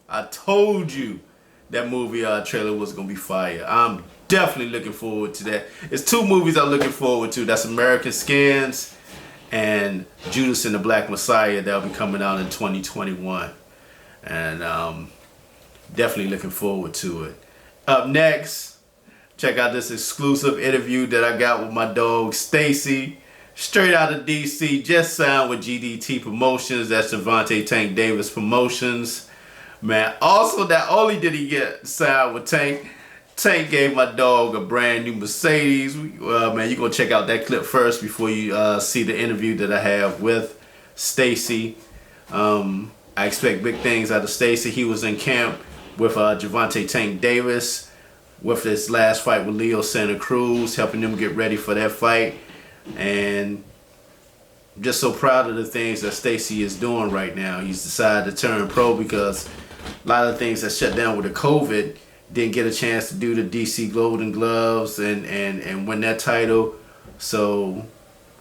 I told you that movie trailer was gonna be fire. I'm definitely looking forward to that. It's two movies I'm looking forward to. That's American Skins and Judas and the Black Messiah that'll be coming out in 2021. And definitely looking forward to it. Up next, check out this exclusive interview that I got with my dog Stacy, straight out of DC, just signed with GTD Promotions. That's Gervonta Tank Davis Promotions. Man, also not only did he get signed with Tank, Tank gave my dog a brand new Mercedes. Man, you're going to check out that clip first before you see the interview that I have with Stacy. I expect big things out of Stacy. He was in camp with Gervonta Tank Davis with his last fight with Leo Santa Cruz, helping them get ready for that fight. And I'm just so proud of the things that Stacy is doing right now. He's decided to turn pro because a lot of things that shut down with the COVID, didn't get a chance to do the DC Golden Gloves and win that title. So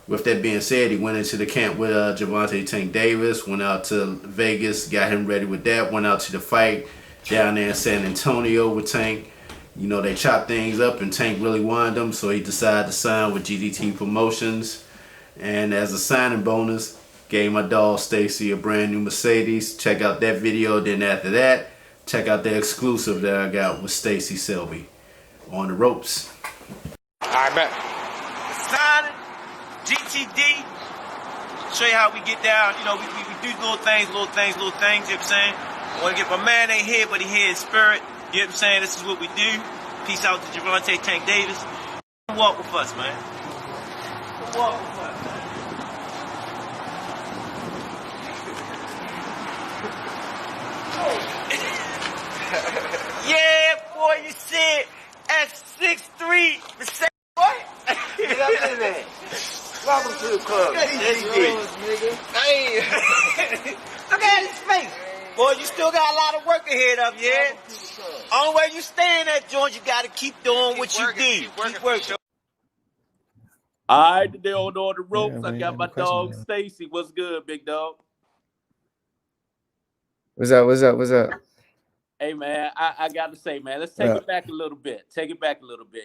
with that being said, he went into the camp with Gervonta Tank Davis, went out to Vegas, got him ready with that, went out to the fight down there in San Antonio with Tank. You know, they chopped things up and Tank really wanted him, so he decided to sign with GTD Promotions. And as a signing bonus, gave my dog Stacy a brand new Mercedes. Check out that video. Then after that, check out the exclusive that I got with Stacy Selby on the ropes. All right, man. Signing, GTD. Show you how we get down. You know, we do little things, you know what I'm saying? I want to get my man ain't here, but he here in spirit. You know what I'm saying? This is what we do. Peace out to Gervonta Tank Davis. Walk with us, man. Walk with us, man. Yeah, boy, you said at 6'3", Mercedes, what? Get up in there. Welcome to to the club. Look at his face. Boy, you still got a lot of work ahead of you, yeah? Only way you stay in that joint, you got to keep doing what you do. Keep working. All right, today on the ropes, Yeah, I got my dog Stacy. What's good, big dog? What's up? Hey man, I gotta say, man, let's take it back a little bit.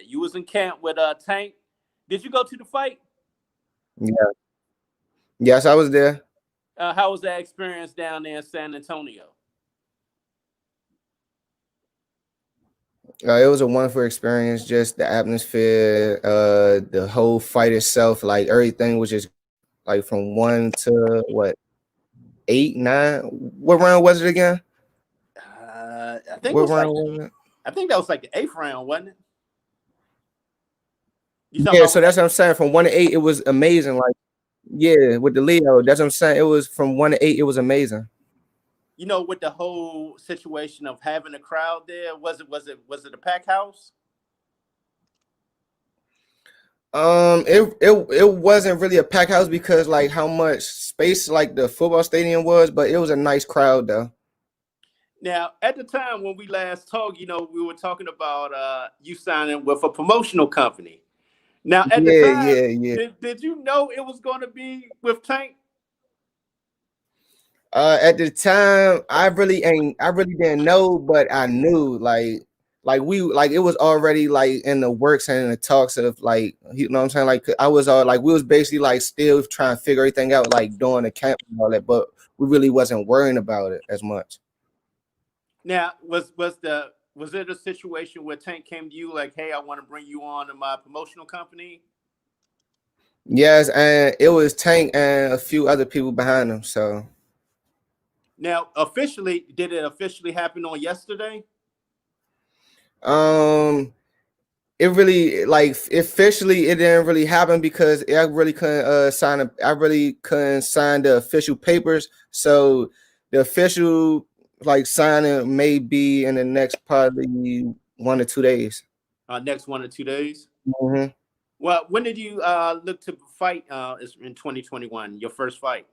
You was in camp with Tank. Did you go to the fight? Yeah. Yes, I was there. How was that experience down there in San Antonio? It was a wonderful experience. Just the atmosphere, the whole fight itself, like everything was just like from 1 to what, 8, 9. What round was it again? I think that was like the 8th round, wasn't it? Yeah, so that's what I'm saying. From 1 to 8, it was amazing. Like, yeah, with the Leo, that's what I'm saying. It was from 1 to 8, it was amazing. You know, with the whole situation of having a crowd there, was it a packed house? It wasn't really a packed house because like how much space like the football stadium was, but it was a nice crowd though. Now, at the time when we last talked, you know, we were talking about you signing with a promotional company. Now, at the time, did you know it was going to be with Tank? At the time, I really didn't know, but I knew like it was already like in the works and in the talks of like, you know what I'm saying? Like I was all like, we was basically like still trying to figure everything out, like doing the camp and all that, but we really wasn't worrying about it as much. Now, was it a situation where Tank came to you like, hey, I want to bring you on to my promotional company? Yes, and it was Tank and a few other people behind him. So now, did it officially happen on yesterday? It really officially it didn't really happen because I really couldn't sign the official papers. So the official like signing may be in the next probably 1 or 2 days. Next 1 or 2 days. Mm-hmm. Well, when did you look to fight in 2021? Your first fight?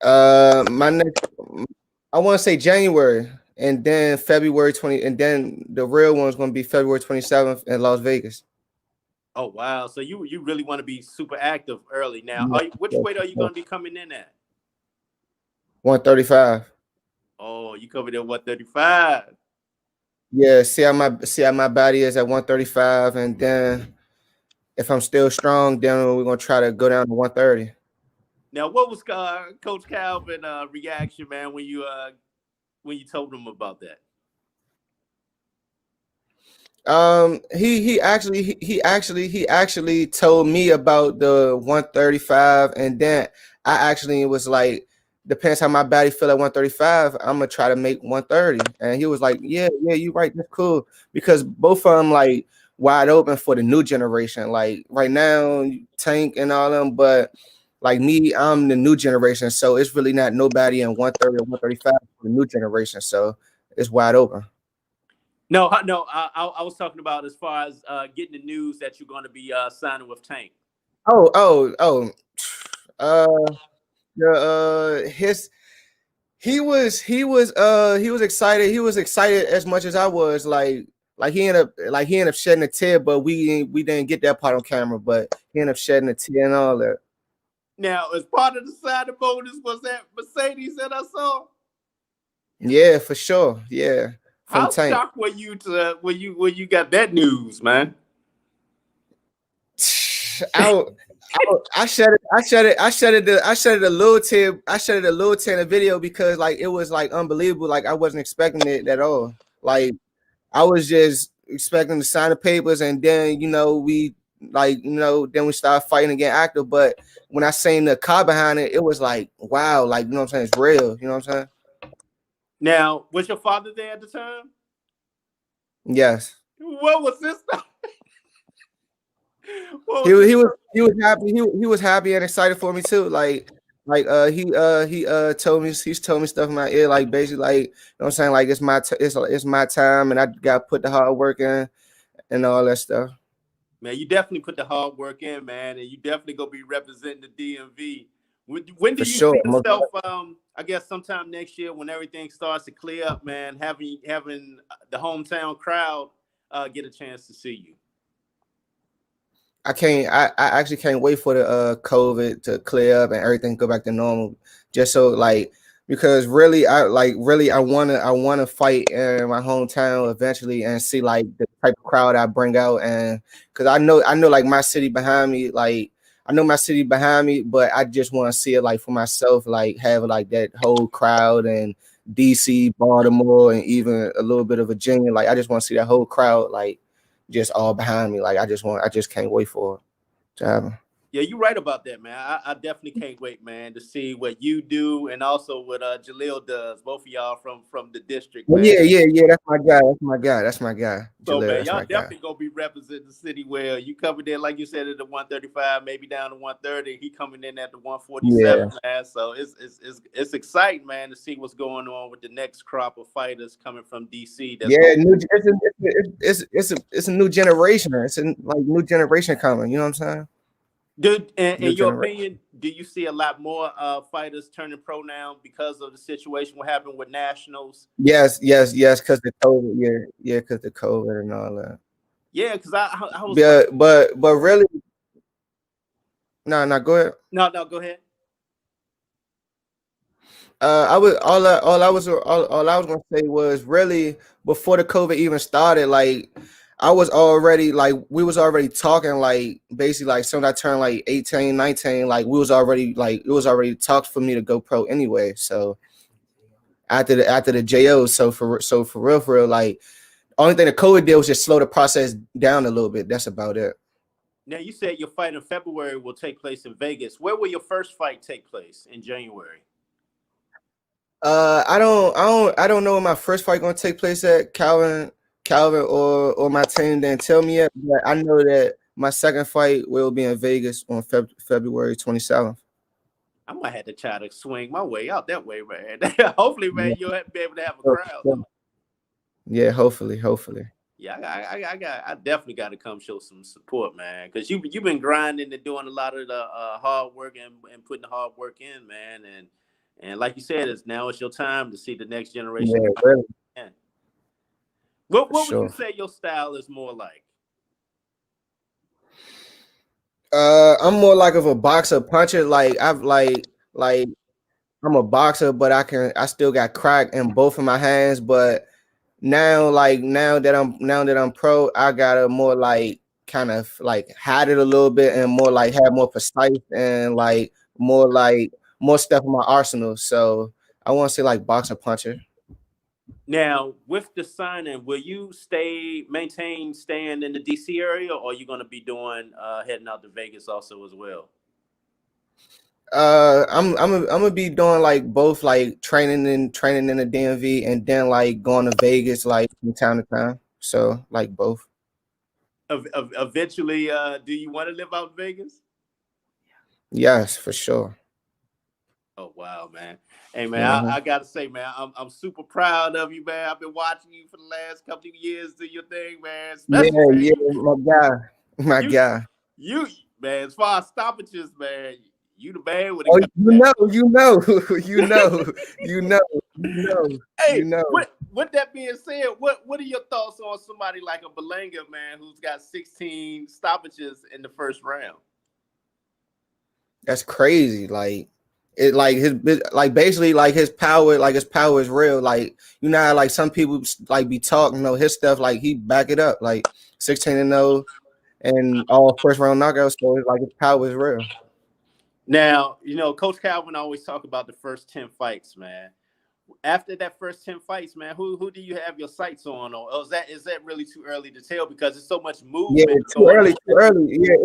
My next, I want to say January, and then February 20, and then the real one's going to be February 27th in Las Vegas. Oh wow! So you really want to be super active early now. Which weight are you going to be coming in at? 135. Oh, you covered at 135. Yeah, see how my body is at 135, and then if I'm still strong, then we're gonna try to go down to 130. Now, what was Coach Calvin's reaction, man, when you told him about that? He actually told me about the 135, and then I actually was like, depends how my body feel at 135, I'm gonna try to make 130. And he was like, yeah, you're right, that's cool, because both of them like wide open for the new generation. Like right now, Tank and all them, but like me, I'm the new generation, so it's really not nobody in 130 or 135 for the new generation, so it's wide open. No, I was talking about as far as getting the news that you're going to be signing with Tank. He was excited. He was excited as much as I was. Like he ended up shedding a tear, but we didn't get that part on camera. But he ended up shedding a tear and all that. Now, as part of the signing bonus was that Mercedes that I saw. Yeah, for sure. Yeah. How shocked were you when you got that news, man? I shedded a little tear in the video because like it was like unbelievable. Like I wasn't expecting it at all. Like I was just expecting to sign the papers, and then then we started fighting and getting active. But when I seen the car behind it, it was like wow, like you know what I'm saying, it's real. You know what I'm saying? Now, was your father there at the time? Yes. What was this? He was happy. He was happy and excited for me too. He's told me stuff in my ear, like basically like, you know what I'm saying, like it's my time and I got to put the hard work in and all that stuff. Man, you definitely put the hard work in, man, and you definitely gonna be representing the DMV. When do For you sure. see yourself? I guess sometime next year, when everything starts to clear up, man, having the hometown crowd get a chance to see you. I actually can't wait for the COVID to clear up and everything go back to normal. Just so like, because really I wanna fight in my hometown eventually and see like the type of crowd I bring out, and because I know like my city behind me, like I know my city behind me, but I just want to see it like for myself, like have like that whole crowd and DC, Baltimore, and even a little bit of Virginia. Like I just want to see that whole crowd like just all behind me. Like I just can't wait for it to happen. Yeah, you're right about that, man. I definitely can't wait, man, to see what you do and also what Jaleel does. Both of y'all from the district, man. Yeah. That's my guy. So, Jaleel, man, that's y'all my guy. definitely gonna be representing the city well. You coming in, like you said, at the 135, maybe down to 130. He coming in at the 147, man. So it's exciting, man, to see what's going on with the next crop of fighters coming from DC. It's a new generation. It's a like new generation coming. You know what I'm saying? Dude, in your opinion, do you see a lot more fighters turning pro now because of the situation what happened with nationals? Yes, because the COVID, because the COVID and all that. Yeah, because I was but really, no, go ahead. No, go ahead. I was all I was gonna say was really before the COVID even started, like I was already like we was already talking like basically like soon I turned like 18, 19, like we was already like it was already talked for me to go pro anyway. So after the JO, so for real, like only thing the COVID did was just slow the process down a little bit. That's about it. Now you said your fight in February will take place in Vegas. Where will your first fight take place in January? I don't know where my first fight gonna take place at. Calvin or my team didn't tell me yet, but I know that my second fight will be in Vegas on February 27th. I might have to try to swing my way out that way, man. Hopefully, man, you'll be able to have a crowd. Yeah, hopefully. Yeah, I definitely got to come show some support, man, because you've been grinding and doing a lot of the hard work and putting the hard work in, man, and like you said, it's your time to see the next generation. Yeah, really. What would you say your style is more like? I'm more like of a boxer puncher. Like I'm a boxer, but I still got crack in both of my hands. But now that I'm pro, I gotta more like kind of like hide it a little bit and more like have more precise and like more stuff in my arsenal. So I want to say like boxer puncher. Now, with the signing, will you maintain staying in the DC area, or are you going to be doing heading out to Vegas also as well? I'm gonna be doing like both, like training in the DMV and then like going to Vegas like from time to time. So like both. Eventually, do you want to live out in Vegas? Yes, for sure. Oh wow, man! Hey man, I gotta say, man, I'm super proud of you, man. I've been watching you for the last couple of years do your thing, man. Yeah, my guy. You man, as far as stoppages, man, you the man with it. Oh, you know. Hey, with that being said, what are your thoughts on somebody like a Belanga, man, who's got 16 stoppages in the first round? That's crazy. Like it, basically his power is real. Like you know how like some people like be talking, his stuff like he back it up like 16-0 and all first round knockouts. So like his power is real. Now Coach Calvin always talk about the first 10 fights, man. After that first 10 fights, man, who do you have your sights on, or is that really too early to tell because it's so much movement? Yeah, too early. Yeah,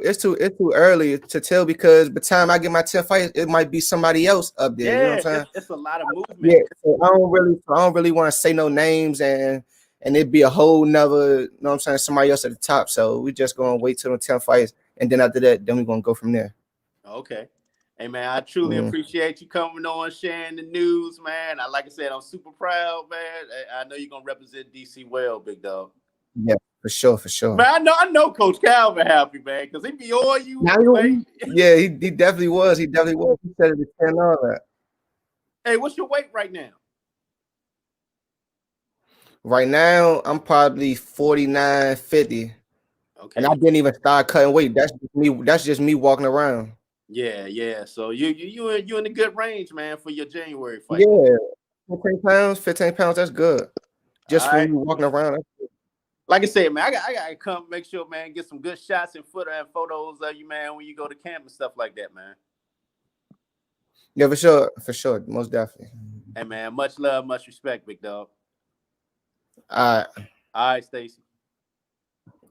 it's too early to tell because by the time I get my 10 fights, it might be somebody else up there. Yeah, you know what I'm saying? It's a lot of movement. Yeah, so I don't really want to say no names and it'd be a whole nother, you know what I'm saying, somebody else at the top. So we just gonna wait till the 10 fights, and then after that, then we're gonna go from there. Okay. Hey man, I truly appreciate you coming on, sharing the news, man. Like I said, I'm super proud, man. I know you're gonna represent DC well, big dog. Yeah, For sure. Man, I know Coach Calvin happy, man, because he be on you. Yeah, he definitely was. He said it to 10 all that. Hey, what's your weight right now? Right now, I'm probably 49, 50. Okay. And I didn't even start cutting weight. That's just me walking around. Yeah. So you in a good range, man, for your January fight. Yeah, 15 pounds. That's good. Just for you walking around. Like I said, man, I gotta come make sure, man, get some good shots and photos of you, man, when you go to camp and stuff like that, man. Yeah, for sure, most definitely. Hey, man, much love, much respect, big dog. All right, Stacy.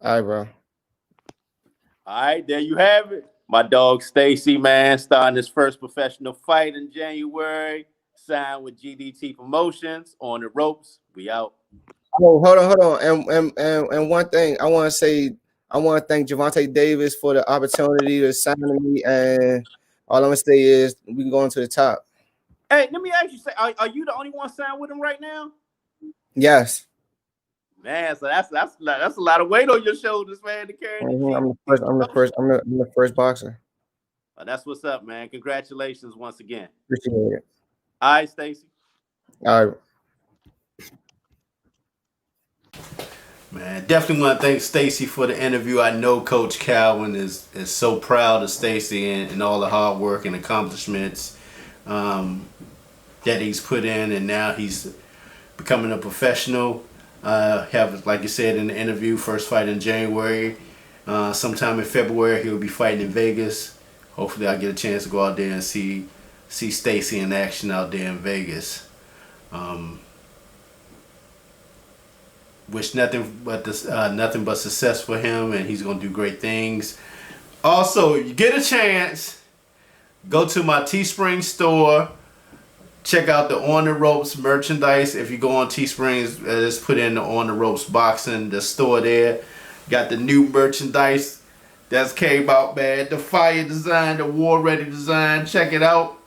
All right, bro. All right, there you have it. My dog Stacy, man, starting his first professional fight in January. Signed with GTD Promotions. On the ropes. We out. Oh, hold on. And one thing I want to say, I want to thank Gervonta Davis for the opportunity to sign to me. And all I'm gonna say is we can go into the top. Hey, let me ask you, are you the only one signed with him right now? Yes. Man, so that's a lot of weight on your shoulders, man, to carry. I'm the first boxer. Well, that's what's up, man. Congratulations once again. Appreciate it. All right, Stacy. All right. Man, definitely want to thank Stacy for the interview. I know Coach Calvin is so proud of Stacy and all the hard work and accomplishments that he's put in, and now he's becoming a professional. Have, like you said in the interview, first fight in January. Sometime in February he'll be fighting in Vegas. Hopefully I'll get a chance to go out there and see Stacy in action out there in Vegas. Wish nothing but success for him, and he's gonna do great things. Also, you get a chance, go to my Teespring store. Check out the On the Ropes merchandise. If you go on Teespring, just put in the On the Ropes boxing, the store there. Got the new merchandise that's came out, man. The fire design, the war ready design. Check it out.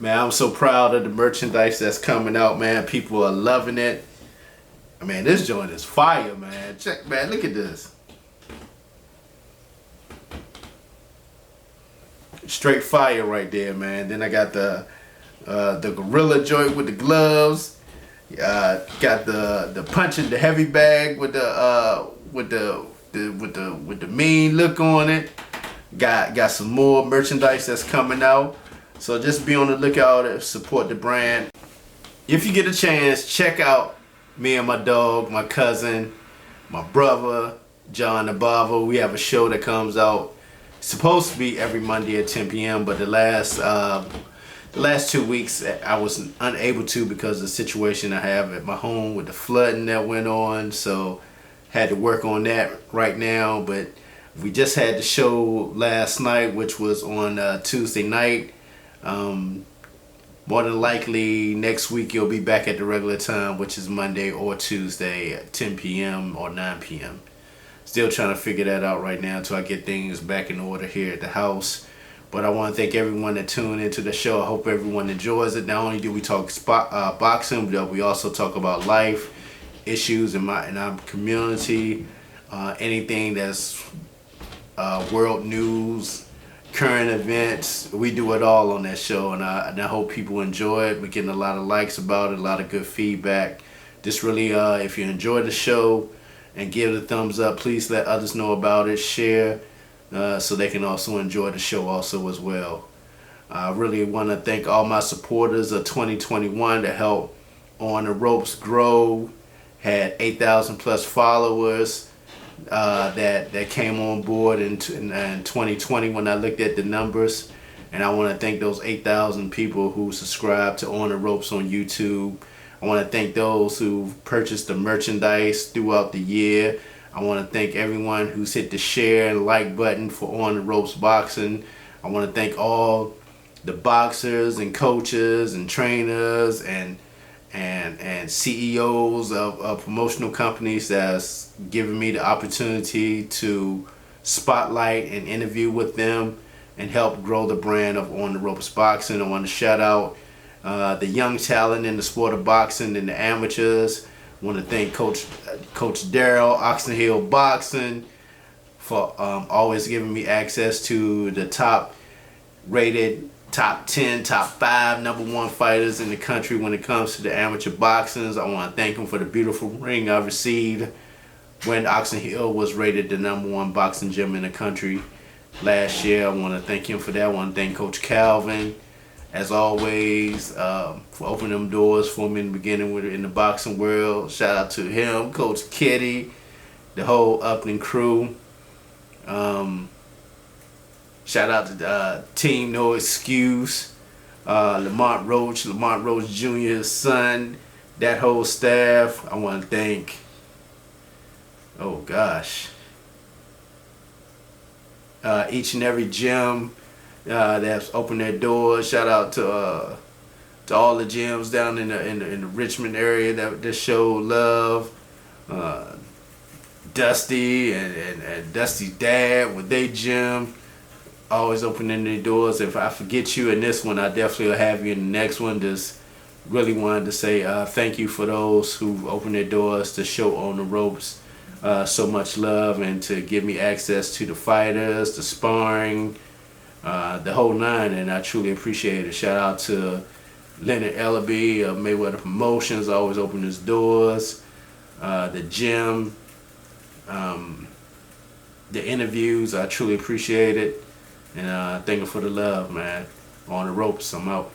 Man, I'm so proud of the merchandise that's coming out, man. People are loving it. I mean, this joint is fire, man. Check, man, look at this. Straight fire right there, man. Then I got the gorilla joint with the gloves. Got the punching, the heavy bag with the mean look on it. Got some more merchandise that's coming out. So just be on the lookout and support the brand. If you get a chance, check out me and my dog, my cousin, my brother, John Abavo. We have a show that comes out. It's supposed to be every Monday at 10 p.m. But the last 2 weeks I was unable to because of the situation I have at my home with the flooding that went on. So had to work on that right now. But we just had the show last night, which was on Tuesday night. More than likely next week you'll be back at the regular time, which is Monday or Tuesday at 10 p.m. or 9 p.m. Still trying to figure that out right now until I get things back in order here at the house. But I want to thank everyone that tuned into the show. I hope everyone enjoys it. Not only do we talk boxing, but we also talk about life issues in our community, anything that's world news, current events. We do it all on that show, and I hope people enjoy it. We're getting a lot of likes about it, a lot of good feedback. Just really, if you enjoy the show and give it a thumbs up, please let others know about it. Share so they can also enjoy the show also as well. I really want to thank all my supporters of 2021 that helped On the Ropes grow. Had 8,000 plus followers that came on board in 2020 when I looked at the numbers. And I want to thank those 8,000 people who subscribed to On the Ropes on YouTube. I want to thank those who purchased the merchandise throughout the year. I want to thank everyone who's hit the share and like button for On the Ropes Boxing. I want to thank all the boxers and coaches and trainers and CEOs of promotional companies that's given me the opportunity to spotlight and interview with them and help grow the brand of On the Ropes Boxing. I want to shout out the young talent in the sport of boxing and the amateurs. Want to thank Coach Daryl, Oxon Hill Boxing, for always giving me access to the top rated, top 10, top 5, #1 fighters in the country when it comes to the amateur boxings. I want to thank him for the beautiful ring I received when Oxon Hill was rated the #1 boxing gym in the country last year. I want to thank him for that. I want to thank Coach Calvin, as always, for opening them doors for me in the beginning in the boxing world. Shout out to him, Coach Kitty, the whole Upton crew. Shout out to Team No Excuse, Lamont Roach Jr.'s son, that whole staff. I want to thank, oh gosh, each and every gym that's opened their doors. Shout out to all the gyms down in the Richmond area that showed love. Dusty and Dusty's dad with their gym, always opening their doors. If I forget you in this one, I definitely will have you in the next one. Just really wanted to say thank you for those who opened their doors to show On the Ropes so much love and to give me access to the fighters, the sparring, the whole nine, and I truly appreciate it. Shout out to Leonard Ellaby of Mayweather Promotions, always open his doors, the gym, the interviews. I truly appreciate it, and thank you for the love, man. On the Ropes, I'm out.